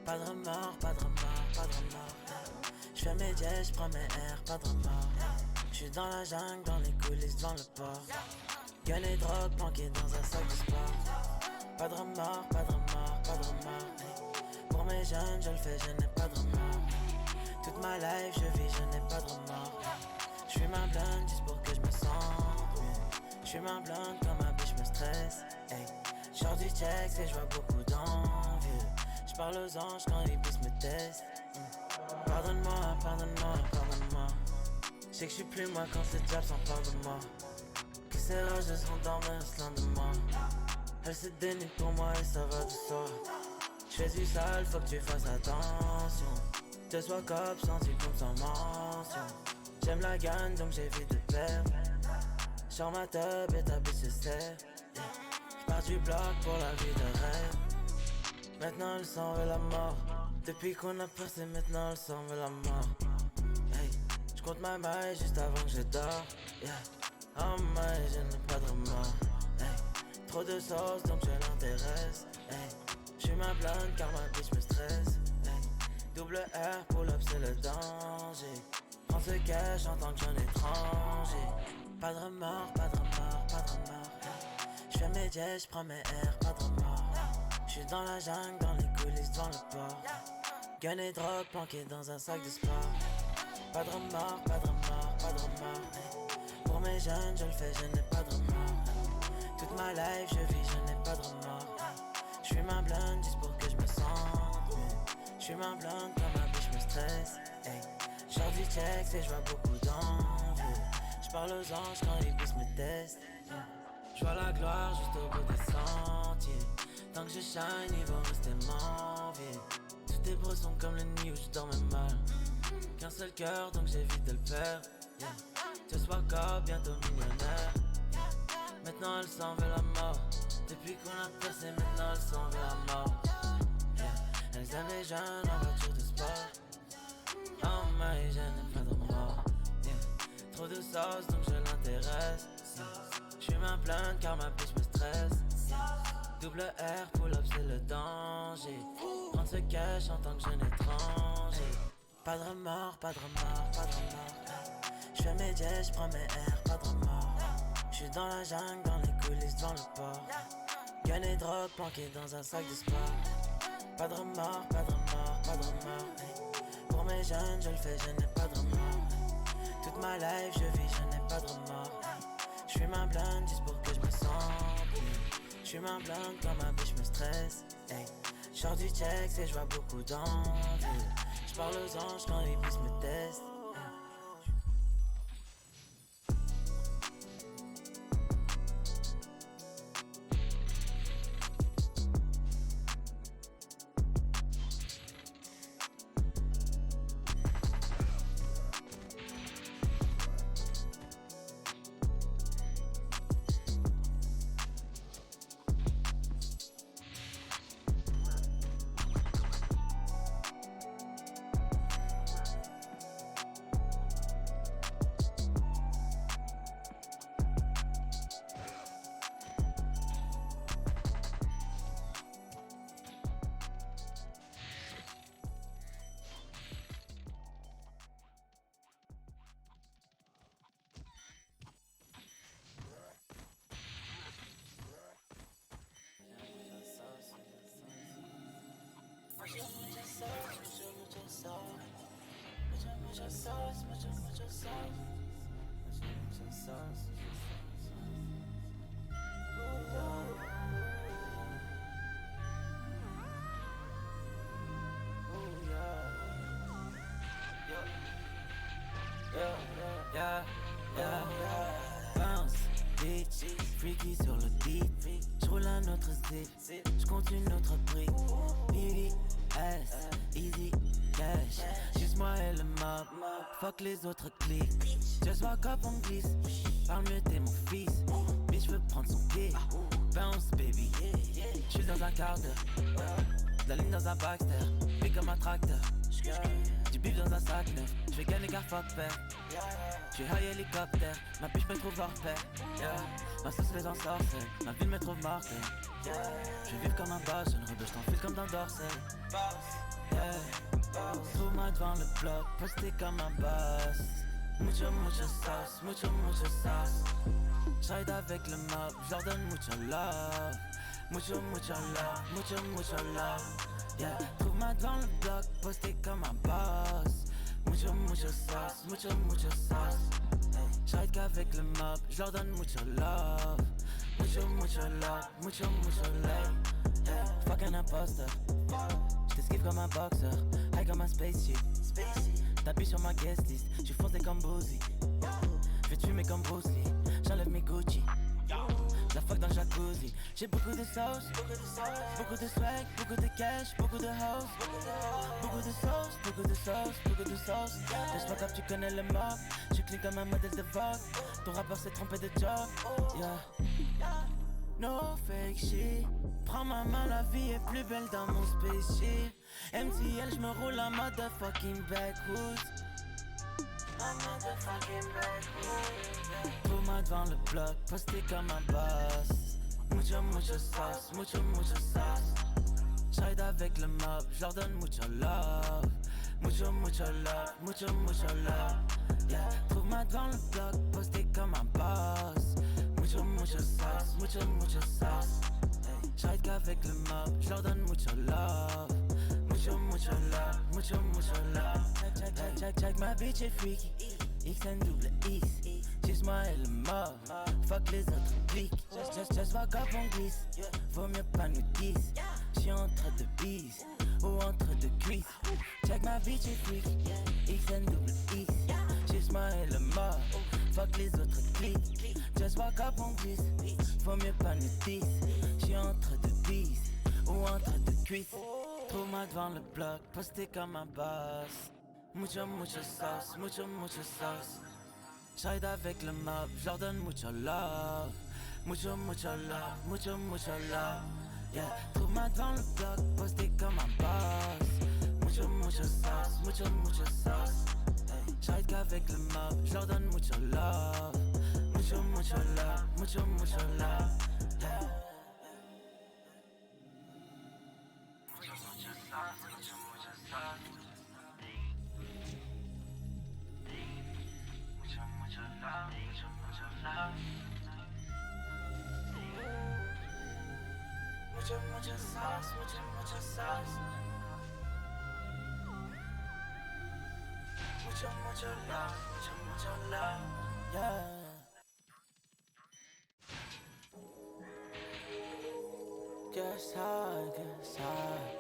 Pas de remords. J'fais mes jets, j'prends mes airs, pas de remords. J'suis dans la jungle, dans les coulisses, devant le port. Gun et drogue planqués dans un sac de sport. Pas de remords. Pour mes jeunes, je le fais, je n'ai pas de remords. Toute ma life, je vis, je n'ai pas de remords. J'fuis ma blonde juste pour que je me sente mieux. J'fuis ma blonde quand ma biche me stresse. Hey. J'sors du check, c'est j'vois beaucoup d'envieux. J'parle aux anges quand les bis me testent. Pardonne-moi. J'sais que j'suis plus moi quand ces diables s'emparent de moi. Que ces rageuses vont dormir ce lendemain. Elles se dénudent pour moi et ça va du soir. J'fais du sale, faut que tu fasses attention. Te sois cop sans diplôme, sans mention. J'aime la gagne donc j'évite de perdre. J'sors ma tub et ta biche se serre. J'pars du bloc pour la vie de rêve. Maintenant le sang veut la mort. Depuis qu'on a percé, maintenant le sang veut la mort. Hey, j'compte ma maille juste avant que je dors. Yeah. Oh my, je n'ai pas de remords. Hey, trop de sauce donc je l'intéresse. Hey, j'suis ma blonde car ma bitch me stresse. Hey, double R pour up c'est le danger. Prends ce cash en tant que jeune étranger. Pas de remords. J'fais mes jets, j'prends mes airs, pas de remords. J'suis dans la jungle, dans les coulisses, devant le port. Gun et drogue planqués dans un sac de sport. Pas de remords. Pour mes jeunes, je le fais, je n'ai pas de remords. Toute ma life, je vis, je n'ai pas de remords. J'fuis ma blonde juste pour que je me sente mieux. J'fuis ma blonde quand ma biche me stresse. Hey. J'sors du check, c'est j'vois beaucoup d'envieux. J'parle aux anges quand les bis me testent. J'vois la gloire juste au bout des sentiers. Tant que je shine, ils vont rester m'envier. Tous tes bros sont comme le nid où je dormais mal. Qu'un seul cœur, donc j'évite de le perdre. Yeah. Ce soir cop, bientôt millionnaire. Maintenant elle s'en veut la mort. Depuis qu'on a percé, maintenant elle s'en veut la mort. Yeah. Elles aiment les jeunes en voiture de sport. Oh my, je n'ai pas de remords. Yeah. Trop de sauce, donc je l'intéresse. J'fuis ma plainte car ma biche me stresse. Double R, pull up c'est le danger. Prends ce cash en tant que jeune étranger. Pas de remords. J'fais mes jets, j'prends mes airs, pas de remords. J'suis dans la jungle, dans les coulisses, devant le port. Gun et drogue planqués dans un sac de sport. Pas de remords. Pour mes jeunes, je le fais, je n'ai pas de remords. Toute ma life, je vis, je n'ai pas de remords. J'fuis ma blonde juste pour que je me sente mieux. J'fuis ma blonde quand ma biche me stresse. Hey. J'sors du check, c'est j'vois beaucoup d'envieux. par les anges quand les puissent me testent. Bounce, bitch, freaky sur le beat. J'roule un autre zip, j'compte une autre brique. BBS, easy cash. Juste moi et le mob, fuck les autres clics. Just walk up, on glisse. Parle mieux, t'es mon fils. Bitch, j'veux prendre son pied. Bounce, baby. J'suis dans un quart d'heure. La ligne dans un Baxter, big comme un tracteur. Du bif dans un sac neuf, j'vais gagner car fuck père. J'suis high hélicoptère, ma biche me trouve hors pair. Ma sauce les ensorcelle, ma ville me trouve mortelle. J'vais vivre comme un boss, une rebelle, j't'enfile comme dans Dorsey. Trouve-moi devant le bloc, posté comme un boss. Mucho, mucho sauce, mucho, mucho sauce. J'ride avec le mob, j'leur donne mucho love. Mucho, mucho love, mucho, mucho love. Yeah, trouve-moi devant le bloc, posté comme un boss. Mucho, mucho sauce, mucho, mucho sauce. J'ride qu'avec le mob, j'leur donne mucho love. Mucho, mucho love, mucho, mucho love. Yeah, fuck un imposteur. J't'esquive comme un boxer, high comme un spaceship. T'appuies sur ma guest list, j'suis foncé comme Boozy. J'vais te fumer comme Bruce Lee, j'enlève mes Gucci. La fuck dans le jacuzzi. J'ai beaucoup de sauce, beaucoup de swag, beaucoup de cash, beaucoup de house. Beaucoup de sauce, beaucoup de sauce, beaucoup de sauce. Laisse-moi comme tu connais le mob. Je clean comme un modèle de Vogue. Ton rappeur s'est trompé de job. Yeah. No fake shit. Prends ma main, la vie est plus belle dans mon spaceship. MTL, j'me roule en motherfucking backwoods. Trouve-moi devant le bloc, posté comme un boss. Mucho, mucho sauce, mucho, mucho sauce. J'ride avec le mob, j'leur donne mucho love. Mucho, mucho love, mucho, mucho love. Yeah, trouve-moi devant le bloc, posté comme un boss. Mucho, mucho sauce, mucho, mucho sauce. J'ride qu'avec le mob, j'leur donne mucho love. Mucho, mucho love, mucho, mucho love. Check, ma bitch est freaky. XN double X, juste moi et le mob. Fuck les autres clics. Just walk up, on glisse. Vaut mieux pas nous diss. J'suis entre deux bises ou entre deux cuisses. Check ma bitch est freaky. XN double X, juste moi et le mob. Fuck les autres clics. Just walk up, on glisse. Vaut mieux pas nous diss. J'suis entre deux bises ou entre deux cuisses. Trouve-moi devant le bloc, posté comme un boss. Mucho, mucho sauce, mucho, mucho sauce. J'ride avec le mob, j'leur donne mucho love. Mucho, mucho love, mucho, mucho love. Yeah, trouve-moi devant le bloc, posté comme un boss. Mucho, mucho sauce, mucho, mucho sauce. J'ride qu'avec le mob, j'leur donne mucho love. Mucho, mucho love, mucho, mucho love. Yeah. Mucho, mucho sauce, mucho, mucho sauce. Mucho, mucho love, mucho, mucho love. Mucho, mucho sauce, mucho, mucho sauce. Mucho, mucho love, mucho, mucho love. Yeah. Guess high, guess high.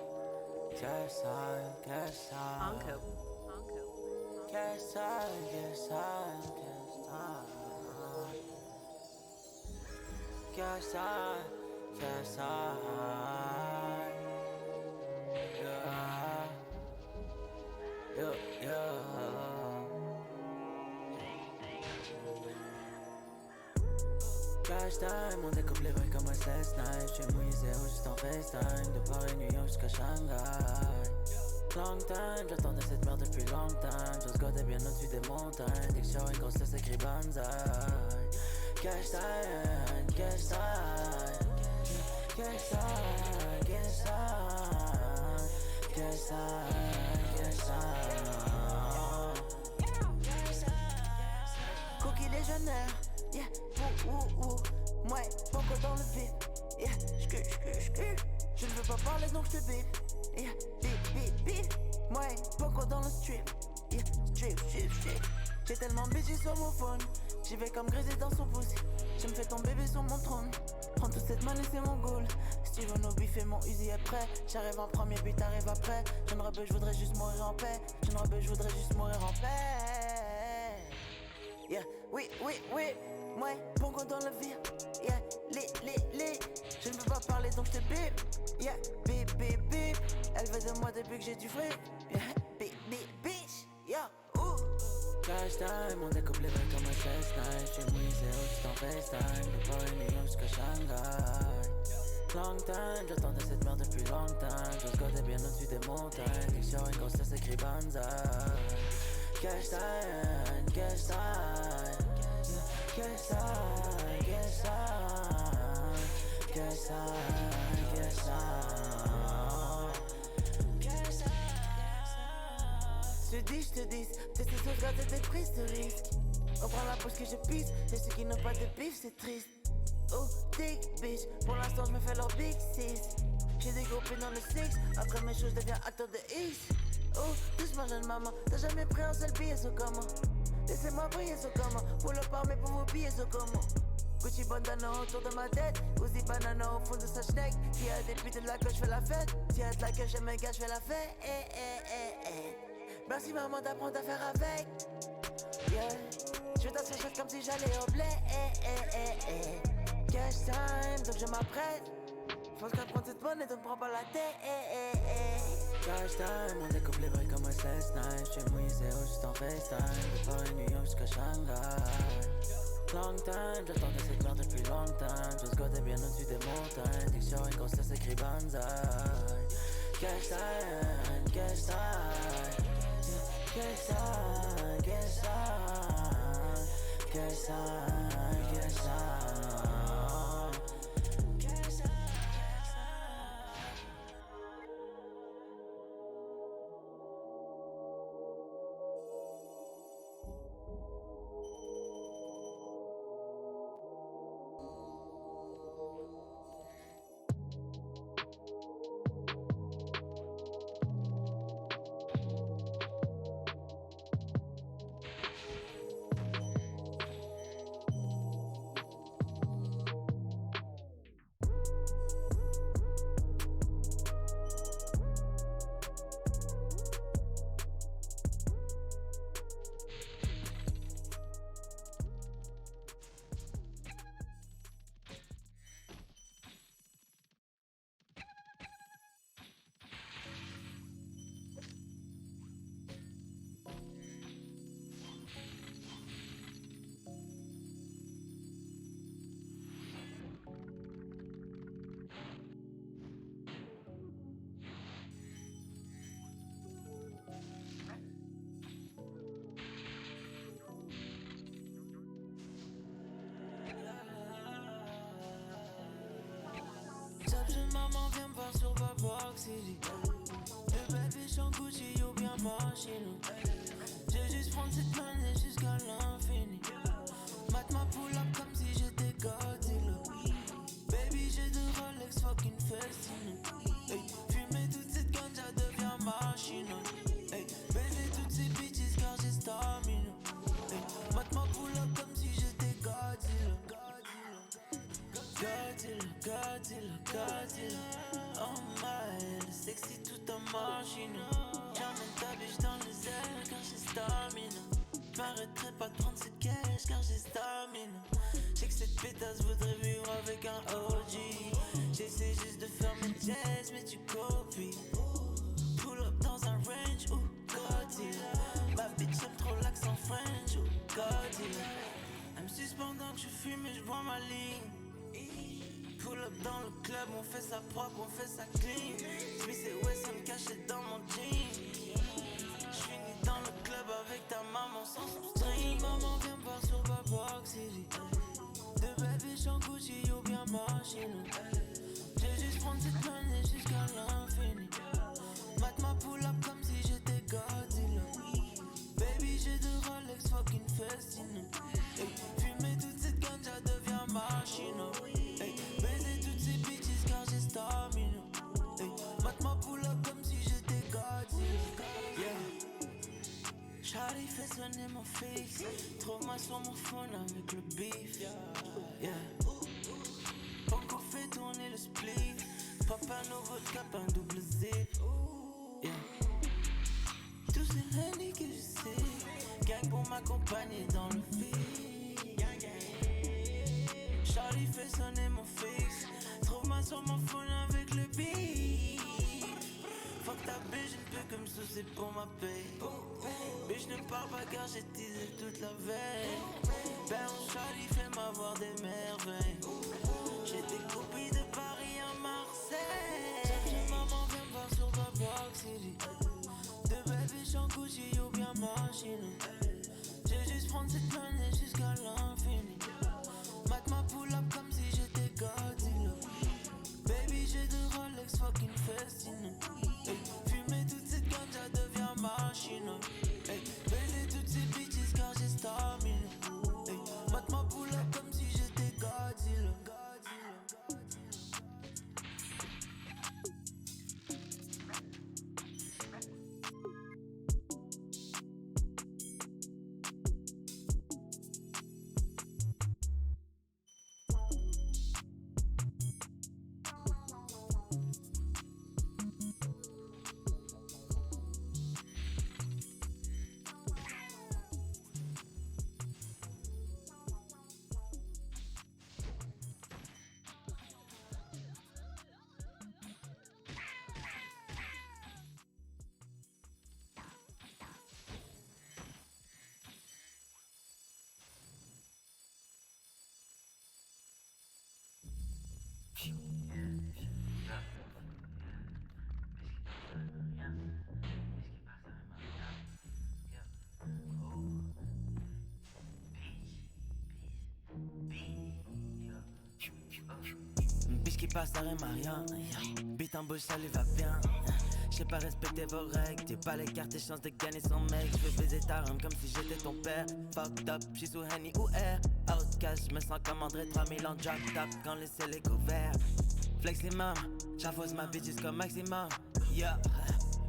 Cash time, cash time. Onco. Cash time, cash time, cash time. Cash time, cash time. Yeah, yeah, yeah. Cash time, on découpe les bruits comme un cesse-night. J'suis mouillé zéro juste en FaceTime. De Paris, New York jusqu'à Shanghai. Long time, j'attendais cette merde depuis long time. Just got bien au-dessus des montagnes. Dès que sur une grosse tête écrit Banzai. Cash time, cash time. Cash time, cash time. Cash time, cash time. Cookie légionnaire, yeah, ouais, poco dans le vide, yeah, je ne veux pas parler donc je te bip, yeah, bip, ouais, poco dans le strip, yeah, strip. J'ai tellement busy sur mon phone, j'y vais comme grisé dans son pouce, je me fais ton bébé sur mon trône, prends toute cette money c'est mon goal, si tu veux nos bifs et mon Uzi est prêt, j'arrive en premier puis t'arrives après, jeune rebelle je voudrais juste mourir en paix, jeune rebelle je voudrais juste mourir en paix. Yeah, oui, moi, pongo dans le vire, yeah, les, je ne veux pas parler donc je te bip, yeah, bip, elle veut de moi depuis que j'ai du fric, yeah, bip, bitch, yeah, ouh. Cash time, on découpe les bruits comme un cesse-night, j'suis mouillé zéro juste en FaceTime, de Paris, New York jusqu'à Shanghai. Long time, j'attendais cette merde depuis long time, just got bien au-dessus des montagnes, dès que sur une grosse tête écrit Banzai. Cash time, cash time. Cash time, cash time. Cash time, cash time. Je te dis, t'es ce sauvegarde des prises de risque. On prend la pause que je pisse, et ceux qui n'ont pas de bif, c'est triste. Oh, dick bitch, pour l'instant je me fais leur big six. J'ai des groupés dans le six, après mes choses deviens acteur de X. Oh, doucement jeune maman, t'as jamais pris un seul billet, so comment? Laissez-moi briller, so comment? Pour le parler pour vos billets, so comment? Gucci bandana autour de ma tête, Uzi banana au fond de sa schneck. Qui a des putes de la que je fais la fête, si a de la que j'aime mes gars, je fais la fête. Merci maman d'apprendre à faire avec. Yeah, je vais t'assurer comme si j'allais au blé. Cash time, donc je m'apprête. Faut que prendre cette monnaie, donc prends pas la tête. Cash time, on découpe les bruits comme un cesse-night. J'suis mouillé zéro juste en FaceTime. De Paris, New York jusqu'à Shanghai. Long time, j'attendais cette merde depuis long time. Just got bien au-dessus des montagnes. Dès que sur une grosse tête écrit Banzai. Cash time, cash time. Cash time, cash time. Cash time, cash time. Maman vient me voir sur Babok City. Le baby chante Gucci ou bien Moschino. J'ai juste prendre cette monnaie jusqu'à l'infini. Mat ma pull up comme si j'étais Godzilla. Baby j'ai deux Rolex fucking Festino. Hey, fumer toute cette ganja devient machine. Hey, baby toutes ces bitches car j'ai stamina. Hey, mat ma pull up comme si j'étais Godzilla. Godzilla, oh my, sexy tout en machine. J'emmène ta biche dans les airs car j'ai stamina. J'm'arrêterai pas de prendre ce cash car j'ai stamina. J'sais que cette pétasse voudrait vivre avec un OG. J'essaie juste de faire mes jazz mais tu copies. Pull up dans un range ou Godzilla. Ma bitch aime trop l'accent French ou Godzilla. Elle me suce pendant que je fume et je vois ma ligne. Pull up dans le club, on fait ça propre, on fait ça clean. Smith et Wesson cachés dans mon jean. J'finis dans le club avec ta maman sans son string. Maman viens me voir sur Babok City. De baby en Gucci ou bien machine. J'ai juste prendre cette monnaie jusqu'à l'infini. Mate ma pull up comme si j'étais Godzilla. Baby j'ai deux Rolex fucking festine. Hey, fumer toute cette ganja devient machine. Hey, baiser toutes ces bitches car j'ai stamina. Hey, mate ma pull up comme si j'étais Godzilla. Yeah. Charlie fait sonner mon fixe. Trouve-moi sur mon phone avec le beef. Yeah. Ponko fait tourner le split. Papa no vodka, un double zip. Yeah. Tous ces handy que je sais. Gang pour m'accompagner dans le feed. Charlie fait sonner mon fixe. Trouve-moi sur mon phone avec le beef. Fuck ta bitch, je ne peux que me soucier pour ma paye. Bitch ne parle pas car j'ai teasé toute la veille. Ben Charlie fait m'avoir des merveilles. J'ai des copies de Paris à Marseille. Maman vient me voir sur Babok City. De baby en Gucci ou bien machine. J'ai juste prendre cette monnaie jusqu'à l'infini. Mate ma pull up comme si j'étais Godzilla. Baby j'ai deux Rolex fucking festine. Hey, fumer toute cette ganja devient machine. Hey, baiser toutes ces bitches car j'ai stamina. Hey, mate ma pull up comme si j'étais Godzilla. Bitch qui passe à rien. Bite en bouche, ça lui va bien. J'sais pas respecter vos règles. T'es pas les cartes, tes chances de gagner son mec. J'veux baiser ta rhum comme si j'étais ton père. Fucked up, j'suis sous Henny ou Air. Outcast, j'me sens comme André 3000 en drop top quand le ciel est couvert. Fleximum, j'affose ma bitch jusqu'au maximum. Yeah,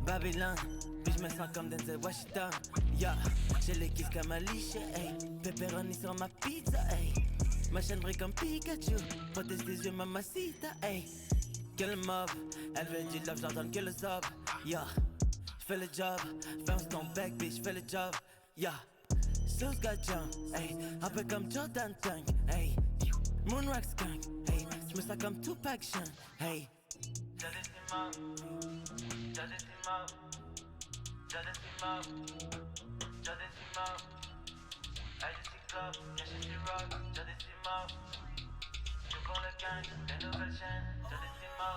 Babylone, puis j'me sens comme Denzel Washington. Yeah, j'ai les kisses comme Alicia, hey. Pepperoni sur ma pizza, hey. Ma chaîne brille comme Pikachu. Protège tes yeux, mamacita, hey. Que le mob, elle veut du love, j'ordonne que le zob. Yeah, j'fais le job. Bounce ton bec, bitch, j'fais le job. Yeah, Sauce got jump, hey. Un peu comme Jordan Tank, hey. Moonrock skunk, hey. J'me sens comme Tupac Shawn, hey. J'adestima, j'adestima, j'adestima, j'adestima. Hey, du cyclope, viens chez C-Rock, j'adestima. Je pour le gang, les nouvelles chaînes, j'adestima.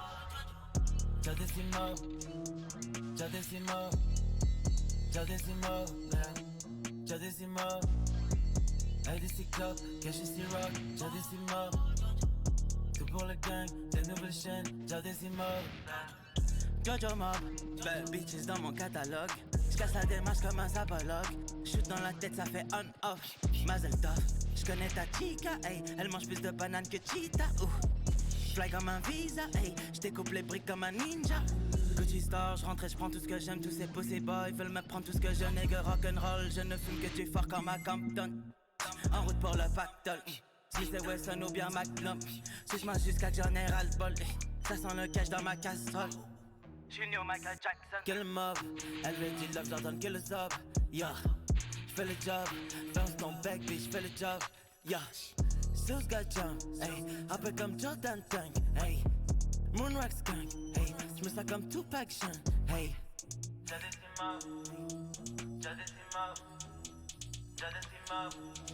J'adestima, j'adestima, j'adesima. Hey, du cyclope, viens chez C-Rock, j'adestima. Tout pour le gang, les nouvelles chaînes, j'adesima. Jojo Mob, bad bitches dans mon catalogue. J'casse la démarche comme un sapologue. Shoot dans la tête, ça fait on-off. Mazel tov, j'connais ta chica, hey. Elle mange plus de bananes que cheetah, Fly comme un visa, hey. J'découpe les briques comme un ninja. Gucci Store, j'rentre et j'prends tout ce que j'aime. Tous ces pussy boys veulent me prendre tout ce que je nègre rock'n'roll. Je ne fume que du fort comme à Compton. En route pour le pactole. Si c'est Wesson ou bien McLump. Si j'mange jusqu'à General Ball. Ça sent le cash dans ma casserole. Junior Michael Jackson. Kill 'em up, elle veut du love, j'entends kill us up. Yeah, j'fais le job, bounce ton bec, bitch, j'fais le job. Yeah, Zeus got jump, hey, un peu comme Jordan Tank, hey. Moonrock skunk, hey, j'me sens comme Tupac Shawn, hey. Jadissimo, Jadissimo,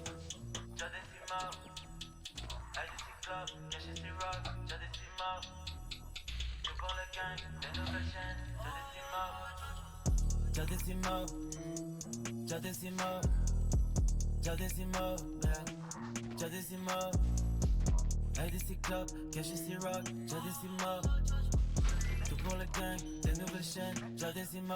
Jadissimo, Jadissimo. LDC Club, caché sur rock, Jadissimo. Tout pour le gang, les nouvelles chaînes, Jadissimo. Jadissimo, Jadissimo, yeah. Jadissimo, LDC Club, caché sur rock, Jadissimo. Tout pour le gang, des nouvelles chaînes, Jadissimo.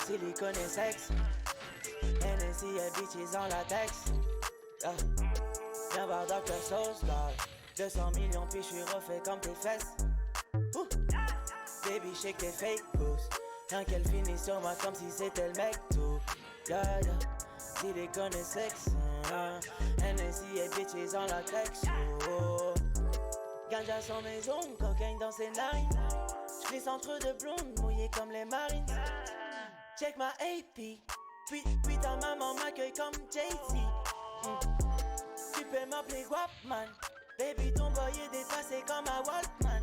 Silicone et sexe, Hennessy et bitches en latex. Viens voir Dr. Sauce, God. 200 millions puis j'suis refait comme tes fesses. Baby shake tes fake boosts. Tant qu'elle finit sur moi comme si c'était le mec tout. Yeah, yeah. Silicone et sexe, Hennessy et bitches en latex. Ganja sur mes ongles, cocaine dans ses narines. J'glisse entre deux blondes mouillées comme les marines. Check ma AP, puis ta maman m'accueille comme Jay-Z. Tu peux m'appeler Guapman, baby ton boy est dépassé comme un Walkman.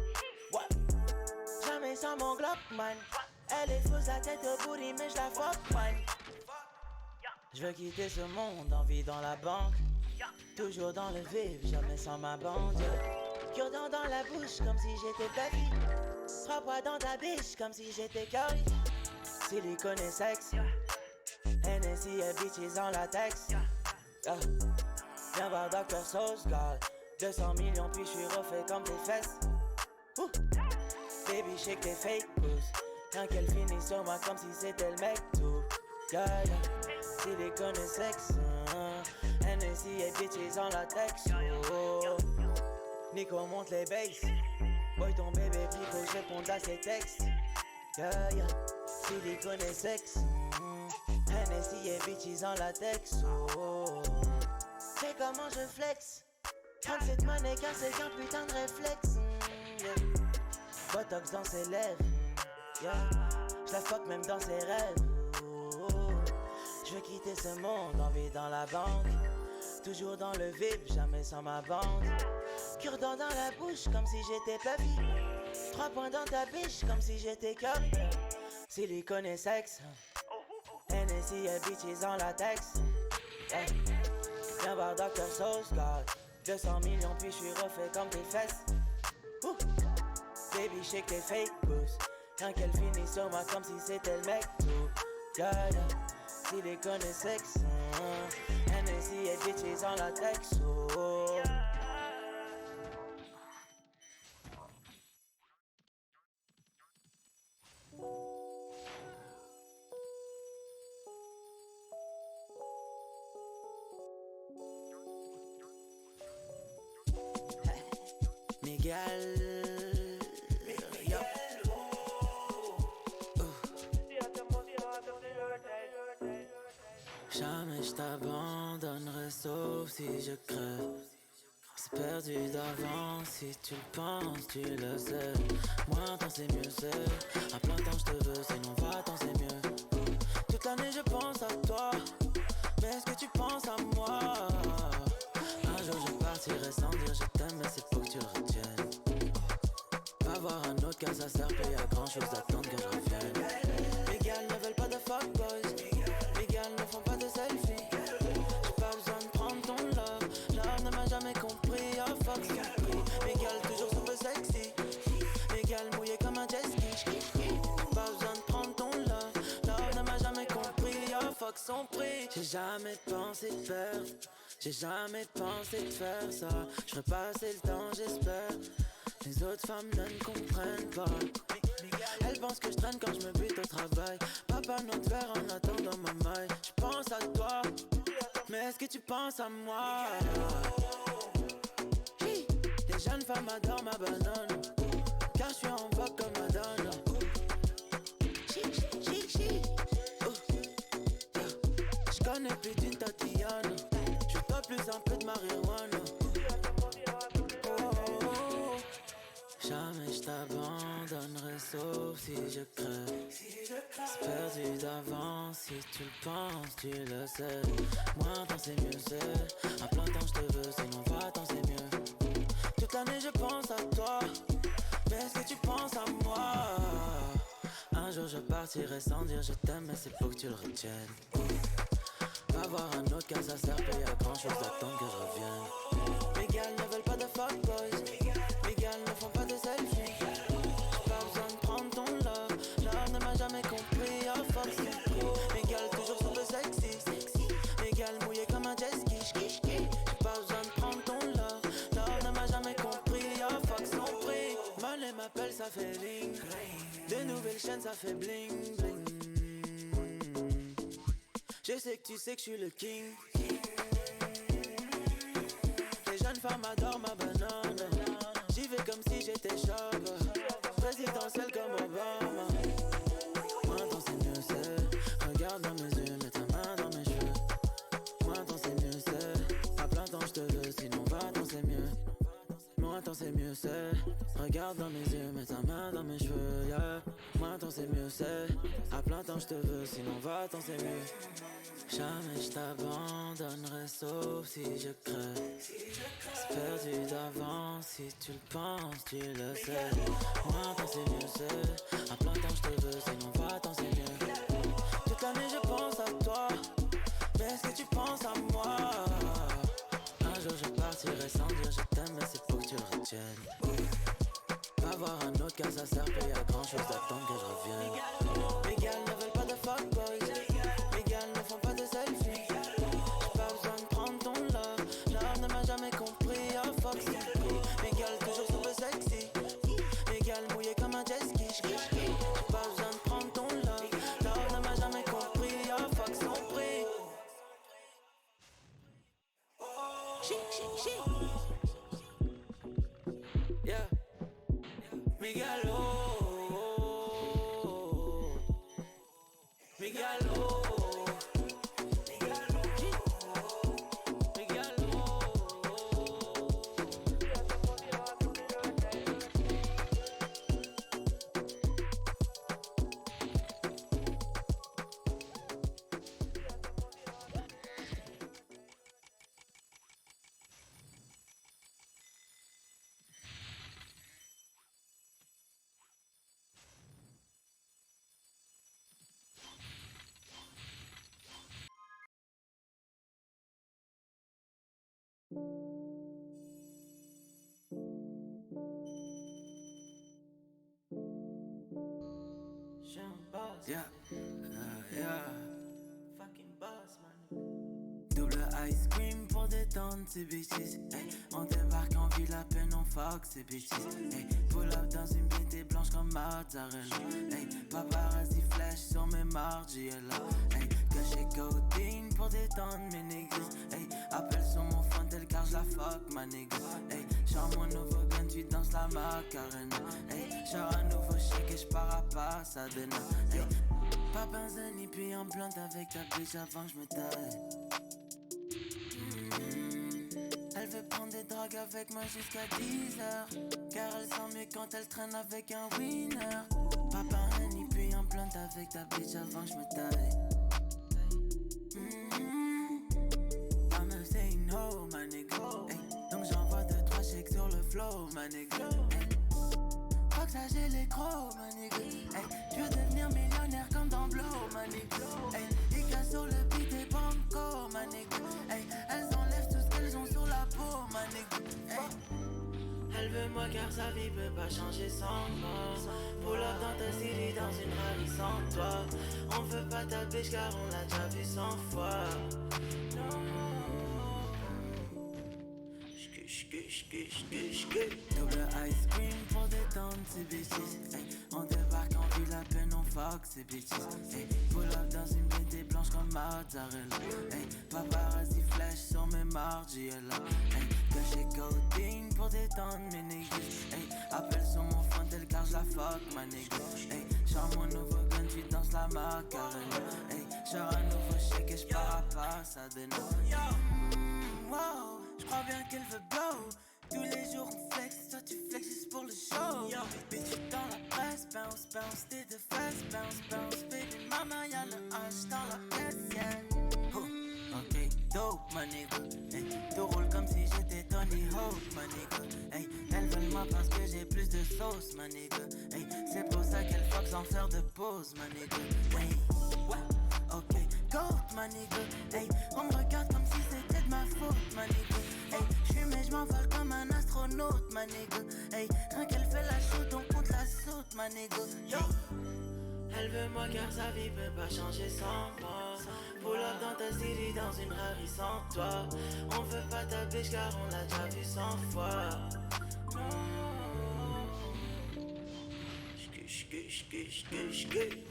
Jamais sans mon Glockman, elle est fausse à tête au bourri mais j'la fuck man. J'veux quitter ce monde, envie dans la banque. Toujours dans le vif, jamais sans ma bande. Cure-dent dans la bouche comme si j'étais Buffy. Trois dans ta biche comme si j'étais Curry. Silicone et sexe, Hennessy et bitches en latex. Viens voir Dr. Sauce, God. 200 millions puis j'suis refait comme tes fesses. Baby shake tes fake boosts. Tant qu'elle finit sur moi comme si c'était le mec tout. Yeah, yeah. Silicone et sexe, Hennessy et bitches en latex. Nico monte les basses. Boy ton bébé pico, j'réponds à ses textes. Yeah, yeah. Silicone et sexe, Hennessy et bitches en latex. C'est comment je flex. 37 mannequins, c'est qu'un putain de réflexe. Yeah. Botox dans ses lèvres. Yeah. J'la fuck même dans ses rêves. Je veux quitter ce monde, envie dans la banque. Toujours dans le vide, jamais sans ma bande. Cure-dent dans la bouche comme si j'étais Puffy. 3 points dans ta biche comme si j'étais Curry. Silicone et sexe, Hennessy et bitches en latex. Viens voir Dr. Sauce, God. 200 millions puis j'suis refait comme tes fesses. Baby shake tes fake boosts. Tant qu'elle finit sur moi comme si c'était le mec tout. Yeah, yeah. Silicone et sexe, Hennessy et bitches en latex. Miguel, yo. Jamais je t'abandonnerai sauf si je crève. C'est perdu d'avance si tu le penses, tu le sais. Moins temps c'est mieux c'est. À plein temps je te veux, sinon va-t'en c'est mieux. Toute l'année je pense à toi, mais est-ce que tu penses à moi? Un jour je partirai sans dire je t'aime, mais c'est pour que tu retiennes. Va voir un autre autre car ça sert pas à grand chose d'attendre que je revienne. Les gars ne veulent pas de fuck boys, les gars ne font pas de selfie. J'ai pas besoin de prendre ton love, love ne m'a jamais compris, oh fuck son prix. Les gars toujours super sexy, les gars mouillés comme un jet ski. Pas besoin de prendre ton love, love ne m'a jamais compris, oh fuck son prix. J'ai jamais pensé de perdre, j'ai jamais pensé de faire ça. Je ferai passer le temps, j'espère. Les autres femmes ne me comprennent pas. Elles pensent que je traîne quand je me bute au travail. Papa notre verre en attendant ma maille. Je pense à toi, mais est-ce que tu penses à moi? Les jeunes femmes adorent ma banane, car je suis en vogue comme Madonna. Je connais plus d'une Tatiana, je dois plus un peu de marijuana. Jamais je t'abandonnerai sauf si je crève. C'est perdu d'avance si tu le penses, tu le sais. Moins temps c'est mieux c'est, à plein temps je te veux, sinon va-t'en c'est mieux. Toute l'année je pense à toi, mais est-ce que tu penses à moi? Un jour je partirai sans dire je t'aime, mais c'est pour que tu le retiennes. Va voir un autre car ça sert pas à grand chose d'attendre que je revienne. Les gars ne veulent pas de fuck boys, les gars ne font pas de selfie. J'ai pas besoin de prendre ton love, love ne m'a jamais compris, oh fuck son prix. Les gars toujours super sexy, les gars mouillés comme un jet ski. J'ai pas besoin de prendre ton love, love ne m'a jamais compris, oh fuck son prix. Money m'appelle, ça fait ring, de nouvelles chaînes, ça fait bling bling. Je sais que tu sais que je suis le king. Les jeunes femmes adorent ma banane. J'y vais comme si j'étais Chaba, présidentielle comme Obama. Maintenant c'est mieux c'est, regarde dans mes yeux, mets ta main dans mes cheveux. Maintenant c'est mieux c'est, à plein temps je te veux, sinon va-t'en c'est mieux. Maintenant c'est mieux c'est, regarde dans mes yeux, mets ta main dans mes cheveux, yeah. Maintenant c'est mieux c'est, à plein temps je te veux, sinon va-t'en c'est mieux. Jamais je t'abandonnerai sauf si je crève. C'est perdu d'avance si tu le penses, tu le sais. Maintenant c'est mieux c'est, à plein temps je te veux, sinon va-t'en c'est mieux. Toute l'année je pense à toi, mais est-ce que tu penses à moi? Un jour je partirai sans dire je t'aime, mais c'est pour que tu le retiennes. Va voir un autre car ça sert pas à grand chose d'attendre que je revienne. Les gars ne veulent pas de fuck boys, les gars ne font pas de selfie. J'ai pas besoin de prendre ton love, love ne m'a jamais compris, oh fuck son prix. Les gars toujours super sexy, les gars mouillés comme un jet ski. J'ai pas besoin de prendre ton love, love ne m'a jamais compris, oh fuck son prix. Yeah. Migalo, Migalo, Migalo. Yeah, yeah. Fucking boss, man. Double ice cream pour détendre ces bitches. Hey, on débarque en ville à peine, on fuck ces bitches. Hey, pull up dans une BT blanche comme mozzarella. Hey, paparazzi flash sur mes margiela. Hey, caché codeine pour détendre mes niggas. Hey, appelle sur mon phone tel car j'la fuck ma nigga. Hey, genre mon nouveau gun, tu danses la macarena. Hey, genre un nouveau shake et j'pars à Pasadena. Hey, pas benzène puis en plante avec ta bitch avant que j'me taille. Elle veut prendre des drogues avec moi jusqu'à 10h. Car elle sent mieux quand elle traîne avec un winner. Papa Henny puis en plante avec ta bitch avant que j'me taille. I'm a say no, my nigga. Hey, donc j'envoie 2-3 chèques sur le flow, my nigga. Hey. fuck ça j'ai les crocs, ma nigga. Hey, je veux devenir millionnaire comme dans Blow, ma nigga. Hey, Ika sur le beat et banco, ma nigga. Hey, elles enlèvent tout ce qu'elles ont sur la peau, ma nigga. Hey. Elle veut moi car sa vie peut pas changer sans moi. Pull up dans ta city dans une Rari sans toi. On veut pas ta bitch car on l'a déjà vu 100 fois. Double ice cream pour détendre ces bitches. Hey, on débarque en ville à peine, on fuck ces bitches. Hey, pull up dans une BD blanche comme mozzarella. Hey, paparazzi flash sur mes margiela. Hey, caché codeine pour détendre mes niggas. Hey, appelle sur mon frontel car j'la fuck ma nigga. Hey, char mon nouveau gun, tu danses la macarena. Hey, char un nouveau shake et j'pars à Pasadena. Wow, j'crois bien qu'elle veut blow. Tous les jours on flex, toi tu flex juste pour le show. Yo, bitch dans la presse, bounce, bounce, t'es de fesses, bounce, bounce. Baby mama y'a le H dans la pièce, yeah. Ok, dope, ma nigga. Hey, tu roules comme si j'étais Tony Hawk, ma nigga. Hey, elles veulent moi parce que j'ai plus de sauce, ma nigga. Hey, c'est pour ça qu'elles fuck sans faire de pause, ma nigga. Hey, ok, goat, ma nigga. Hey, on me regarde comme si c'était de ma faute, ma nigga. Hey, j'fume et j'm'envole comme un astronaute, ma nigga. Hey, rien qu'elle fait la shoot, on compte la saute, ma nigga. Yo. Elle veut moi car sa vie peut pas changer sans moi. Pull up dans ta city dans une Rari sans toi. On veut pas ta bitch car on l'a déjà vu 100 fois.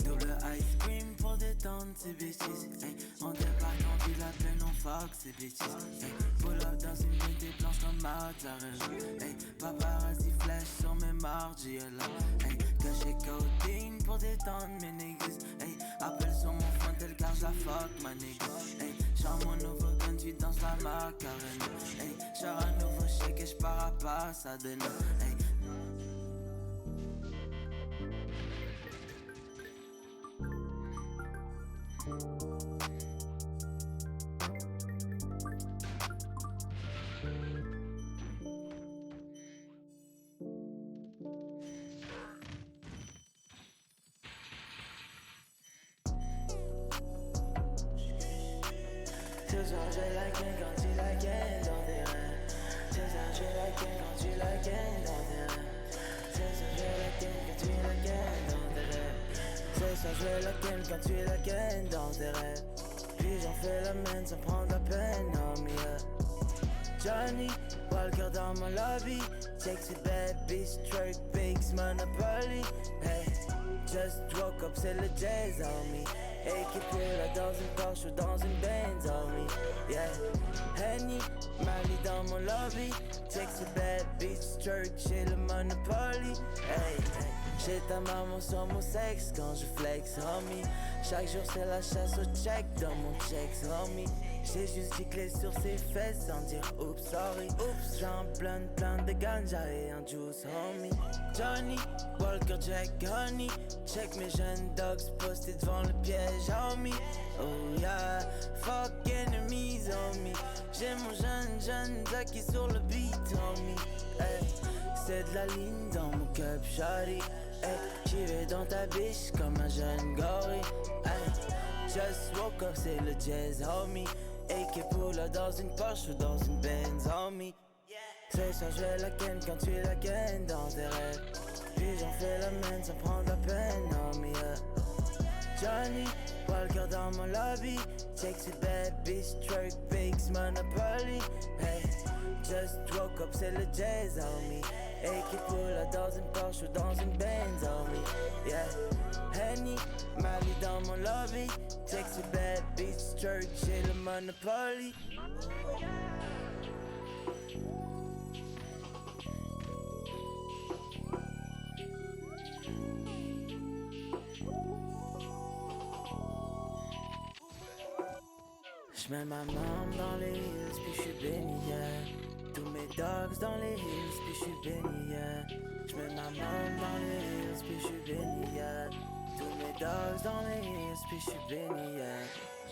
Double ice cream pour détendre ces bitches. Hey, on débarque en ville à peine, on fuck ces bitches. Hey, pull up dans une BD blanche comme mozzarella. Hey, paparazzi flash sur mes margiela. Hey, caché codeine pour détendre mes niggas. Hey, appelle sur mon frontel car j'la fuck ma nigga. Hey, char mon nouveau gun, tu danses la macarena. Hey, char un nouveau shake et j'pars à Pasadena. Hey. Ce soir je la ken quand tu la ken dans tes reins. Ce soir je la ken quand tu la ken dans tes reins. Ce soir je la ken quand tu la ken dans tes rêves. Ce soir je la ken quand tu la ken dans tes rêves. Puis j'en fais la main sans prendre la peine, oh yeah. Johnny Walker dans mon lobby. Sexy bad bitch, truck, pigs, Monopoly. Hey, just woke up, c'est le jazz, homie. Équipé là dans une Porsche ou dans une Benz, homie. Yeah, Henny, Mali dans mon lobby. Sexy bad bitch, truck, chez le Monopoly. Hey, hey. J'ai ta maman sur mon sexe quand je flex, homie. Chaque jour c'est la chasse au check dans mon checks, homie. J'ai juste giclé sur ses fesses sans dire oups, sorry. Oups, j'en plein de ganja et un juice, homie. Johnny, Walker, Jack, Honey. Check mes jeunes dogs postés devant le piège, homie. Oh yeah, fuck enemies, homie. J'ai mon jeune Zaki sur le beat, homie. Hey, c'est de la ligne dans mon cup, shawty. Hey, j'y vais dans ta biche comme un jeune gorille. Hey, just woke up, c'est le jazz, homie. AK Pula dans une Porsche ou dans une Benz, homie. Ce soir je la ken quand tu la ken dans tes rêves. Puis j'en fais la main sans prendre la peine, homie, yeah. Johnny Walker dans mon lobby. Sexy bad bitch, truck, pigs, Monopoly. Hey, just woke up, c'est le jazz, homie. AK Pula dans une Porsche ou dans une Benz, homie. Yeah, Henny, Mali dans mon lobby. Sexy bad bitch, truck, chez le Monopoly. J'mets ma main dans les hills, puis j'suis béni, yeah. Tous mes dogs dans les hills, puis j'suis béni, yeah. J'mets ma main dans les hills, puis j'suis béni, yeah. Tous mes dogs dans les hills, puis j'suis béni, yeah.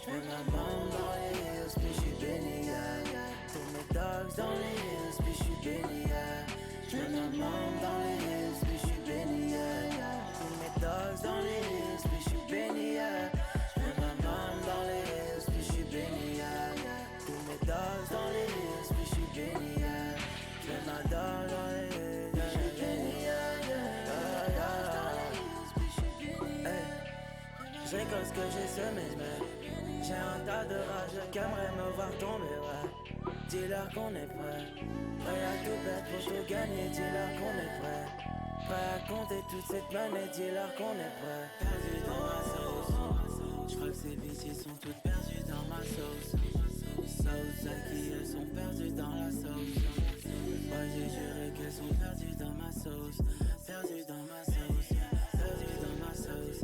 J'mets ma main dans les hills, puis j'suis béni, yeah. Tous mes dogs dans les hills, puis j'suis béni, yeah. J'mets ma main dans les hills, puis j'suis béni, m'adore dans les hills. Je suis béni, je récolte ce que j'ai semé, mais j'ai un tas de rage qui aimerait me voir tomber, ouais. Dis-leur qu'on est prêt, prêt à tout perdre pour tout gagner. Dis-leur qu'on est prêt, prêt à compter toute cette monnaie. Dis-leur qu'on est prêt. Perdu dans ma sauce, je crois que ces bitches sont toutes perdues dans ma sauce. Sauce à qui elles sont perdues dans la sauce. Moi j'ai juré qu'elles sont perdues dans ma sauce. Perdues dans ma sauce, perdues dans ma sauce.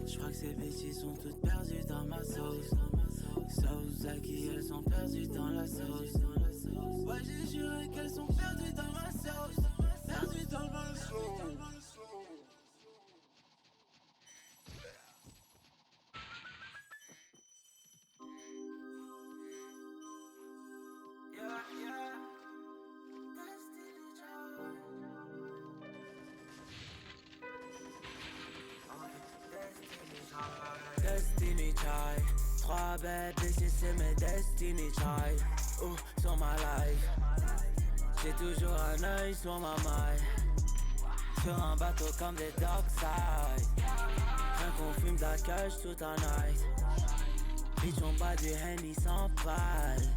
Je crois que ces bitches sont toutes perdues dans ma sauce. Sauce à qui elles sont perdues dans la sauce. Ouais j'ai juré qu'elles sont perdues dans ma sauce. Perdues dans ma sauce. Destiny Child, 3 bad bitches c'est mes Destiny Child. Sur ma life, j'ai toujours un œil sur ma maille. Sur un bateau comme des Dockside. Rien qu'on fume de la cache tout un night. Bitch on bat du Henny sans paille.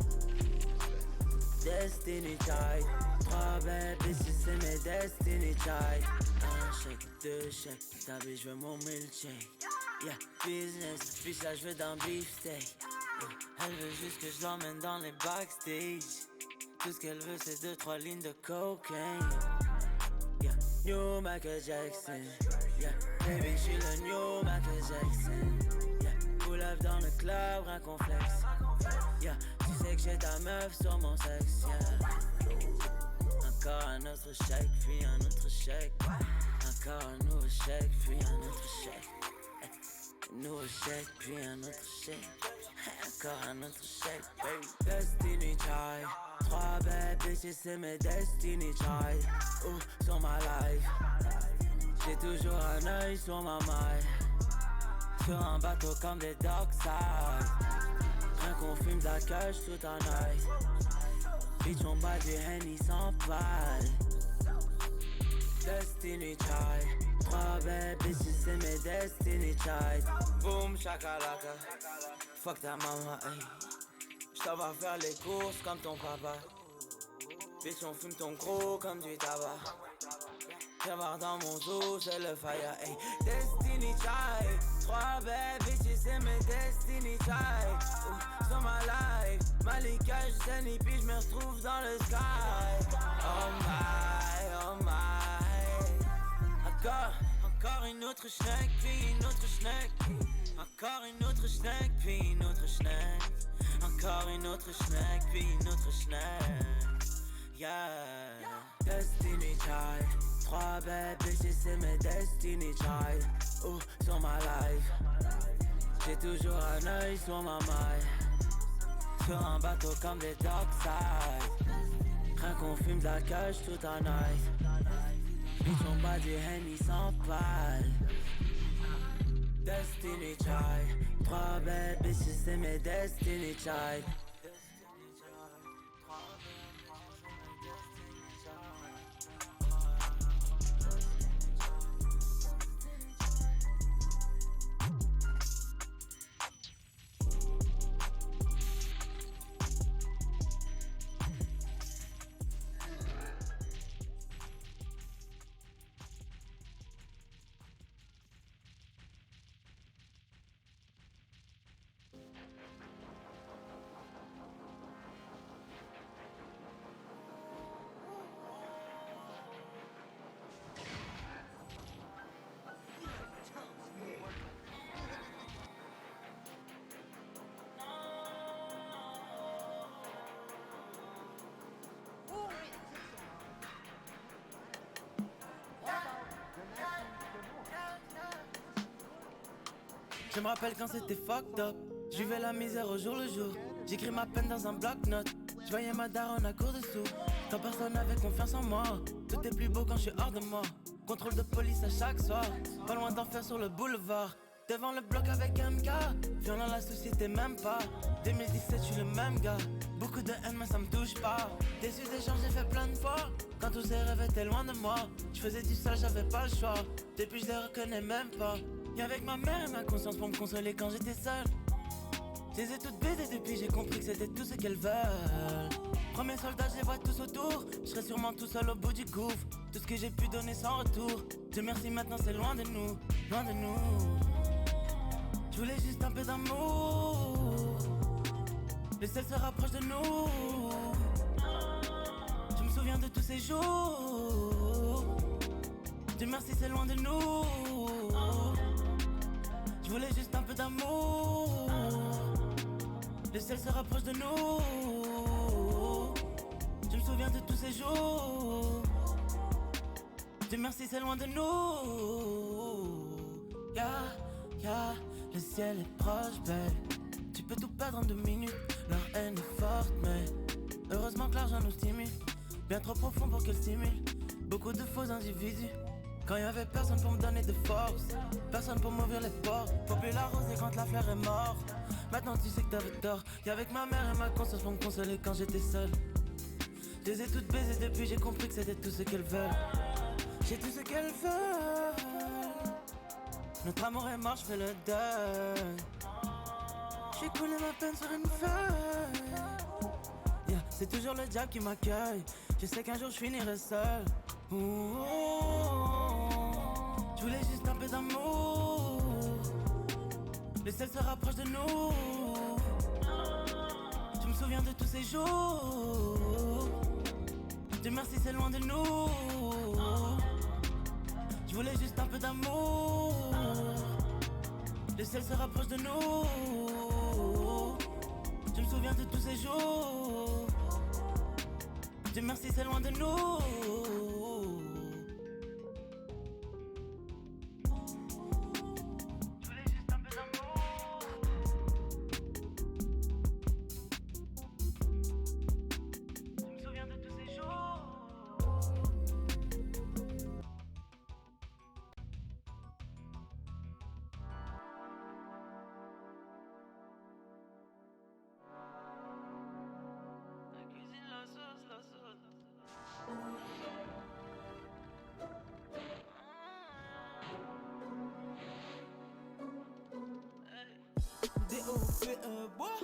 Destiny Child, 3 bad bitches c'est mes Destiny Child. Un chèque, 2 chèques, ta bitch veut mon milkshake. Yeah, business, bitch là j'veux d'un beefsteak. Yeah, elle veut juste que je l'emmène dans les backstage. Tout ce qu'elle veut c'est 2-3 lignes de cocaine. Yeah, new Michael Jackson. Yeah, baby j'suis le new Michael Jackson. Yeah, pull up dans le club, rien qu'on flex. Yeah, tu sais que j'ai ta meuf sur mon sexe. Yeah. Encore un autre chèque, puis un autre chèque. Encore un nouveau chèque, puis un autre chèque. Nouveau chèque, puis un autre chèque. Encore un autre chèque, baby. Destiny Child, 3 bad bitches c'est mes Destiny Child. Sur ma life, j'ai toujours un œil sur ma maille. Sur un bateau comme des Dockside. Rien qu'on fume de la cache tout un night. Bitch on bat du Henny sans paille. Destiny Child, 3 bad bitches c'est mes Destiny Child. Boom shakalaka, fuck ta maman, hey. J't'en va faire les courses comme ton papa. Bitch on fume ton gros comme du tabac. Viens voir dans mon zoo, c'est le fire, hey. Destiny Child, 3 bad bitches c'est mes Destiny Child. Sur ma life, Malika j'saigne et puis j'me retrouve dans le sky. Oh my, oh my. Encore une autre schneck, puis une autre schneck. Encore une autre schneck, puis une autre schneck. Encore une autre schneck, puis une autre schneck. Yeah. Destiny Child, 3 bad bitches c'est mes Destiny Child. Sur ma life, j'ai toujours un œil sur ma maille. Sur un bateau comme des Dockside. Rien qu'on fume de la cache tout un night. Bitch on bat du Henny sans paille. Destiny Child, 3 bad bitches c'est mes Destiny Child. Je me rappelle quand c'était fucked up. Je vivais la misère au jour le jour. J'écris ma peine dans un bloc-notes. Je voyais ma daronne à court de sous. Quand personne n'avait confiance en moi. Tout est plus beau quand je suis hors de moi. Contrôle de police à chaque soir. Pas loin d'en faire sur le boulevard. Devant le bloc avec MK, violent la société même pas. 2017 je suis le même gars. Beaucoup de haine mais ça me touche pas. Déçu des gens j'ai fait plein de fois. Quand tous ces rêves étaient loin de moi. Je faisais du sale, j'avais pas le choix. Depuis je les reconnais même pas. Et avec ma mère et ma conscience pour me consoler quand j'étais seul. Je les ai toutes baisées depuis j'ai compris que c'était tout ce qu'elles veulent. Premier soldat, je les vois tous autour. Je serai sûrement tout seul au bout du gouffre. Tout ce que j'ai pu donner sans retour. Dieu merci maintenant c'est loin de nous, loin de nous. Je voulais juste un peu d'amour. Le ciel se rapproche de nous. Je me souviens de tous ces jours. Dieu merci c'est loin de nous. Je voulais juste un peu d'amour. Le ciel se rapproche de nous. Je me souviens de tous ces jours. Dieu merci c'est loin de nous. Yeah, le ciel est proche, belle. Tu peux tout perdre en 2 minutes. Leur haine est forte, mais heureusement que l'argent nous stimule. Bien trop profond pour qu'elle stimule. Beaucoup de faux individus. Quand y avait personne pour me donner de force. Personne pour m'ouvrir les portes. Faut plus l'arroser quand la fleur est morte. Maintenant tu sais que t'avais tort. Y'avec ma mère et ma conscience pour me consoler quand j'étais seul. Je les ai toutes baisées depuis j'ai compris que c'était tout ce qu'elles veulent. J'ai tout ce qu'elles veulent. Notre amour est mort, j'fais le deuil. J'ai coulé ma peine sur une feuille. Yeah, c'est toujours le diable qui m'accueille. Je sais qu'un jour je finirai seul. Je voulais juste un peu d'amour. Le ciel se rapproche de nous. Je me souviens de tous ces jours. Dieu merci c'est loin de nous. Je voulais juste un peu d'amour. Le ciel se rapproche de nous. Je me souviens de tous ces jours. Dieu merci c'est loin de nous. Bois,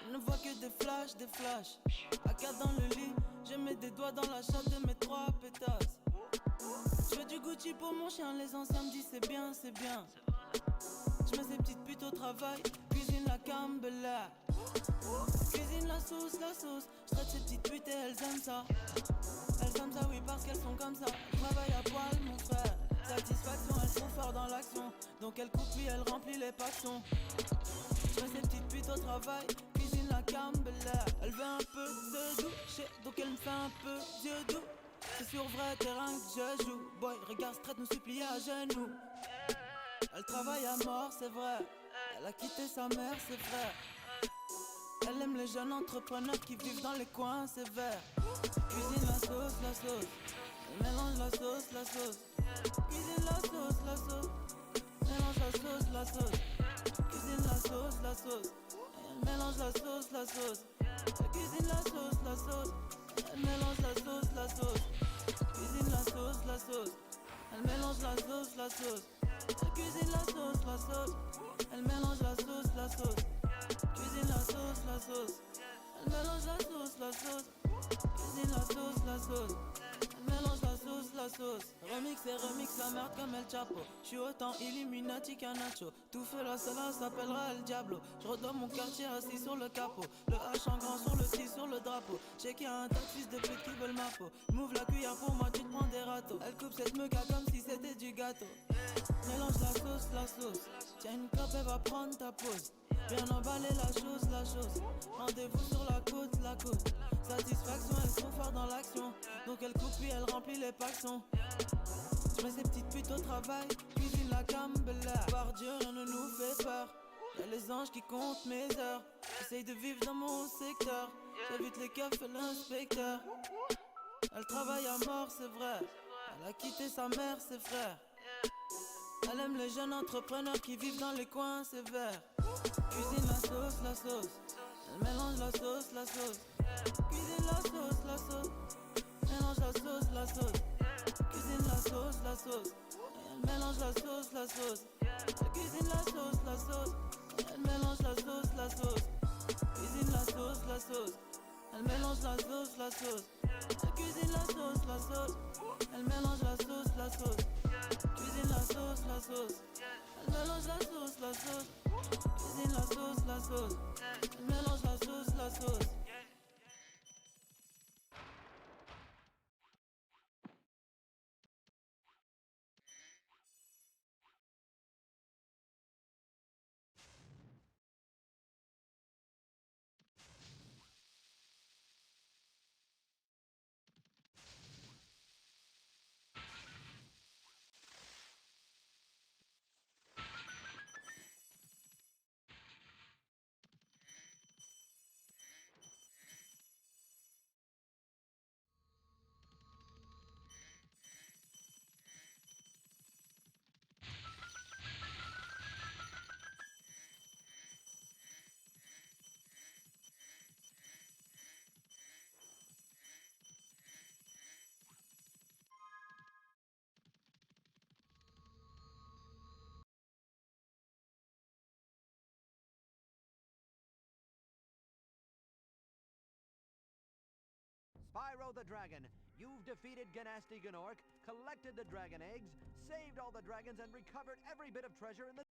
on ne voit que des flashs, des flashs. AK dans le lit, je mets des doigts dans la chatte de mes 3 pétasses. Je fais du Gucci pour mon chien, les anciens me disent c'est bien, c'est bien. Je mets ces petites putes au travail, cuisine la Campbell. Cuisine la sauce, je traite ces petites putes et elles aiment ça. Elles aiment ça oui parce qu'elles sont comme ça. Je travaille à poil mon frère. Satisfaction, elles sont fortes dans l'action. Donc elle coupe puis elle remplit les paxons. Je mets ces petites putes au travail, cuisine la Campbell. Elle veut un peu de douche, donc elle me fait un peu d'yeux doux. C'est sur vrai terrain que je joue. Boy, regarde, traite nous supplier à genoux. Elle travaille à mort, c'est vrai. Elle a quitté sa mère, c'est vrai. Elle aime les jeunes entrepreneurs qui vivent dans les coins sévères. Cuisine la sauce. Elle mélange la sauce. Cuisine la sauce. Mélange la sauce. Cuisine la sauce. Elle mélange la sauce. Cuisine la sauce. Elle mélange la sauce. Cuisine la sauce. Elle mélange la sauce. Cuisine la sauce. Elle mélange la sauce. Cuisine la sauce. Elle mélange la sauce. Cuisine la sauce. Elle mélange la sauce. Remix la merde comme El Chapo. J'suis autant Illuminati qu'un nacho. Tout fait la celle-là s'appellera El Diablo. J'redors mon quartier assis sur le capot. Le H en grand sur le T sur le drapeau. J'sais qu'il y a un tas de fils de pute qui veulent ma peau. M'ouvre la cuillère pour moi tu te prends des râteaux. Elle coupe cette meuca comme si c'était du gâteau. Mélange la sauce. Tiens une clope elle va prendre ta pause. Bien emballer la chose. Rendez-vous sur la côte. Satisfaction, elles sont fortes dans l'action. Donc elle coupe puis elle remplit les paxons. Je mets ces petites putes au travail, cuisine la Campbell. Par Dieu, rien ne nous fait peur. Y'a les anges qui comptent mes heures. J'essaye de vivre dans mon secteur. J'évite les keufs et l'inspecteur. Elle travaille à mort, c'est vrai. Elle a quitté sa mère, ses frères. Elle aime les jeunes entrepreneurs qui vivent dans les coins sévères. Cuisine la sauce. Elle mélange la sauce. Cuisine la sauce. Mélange la sauce. Cuisine la sauce. Elle mélange la sauce. Elle cuisine la sauce. Elle mélange la sauce. Cuisine la sauce. Elle mélange la sauce. Elle cuisine la sauce. Elle mélange la sauce. Cuisine la sauce. Elle mélange la sauce. Cuisine la sauce. Elle mélange la sauce. Spyro the Dragon, you've defeated Ganasty Gnorc, collected the dragon eggs, saved all the dragons, and recovered every bit of treasure in the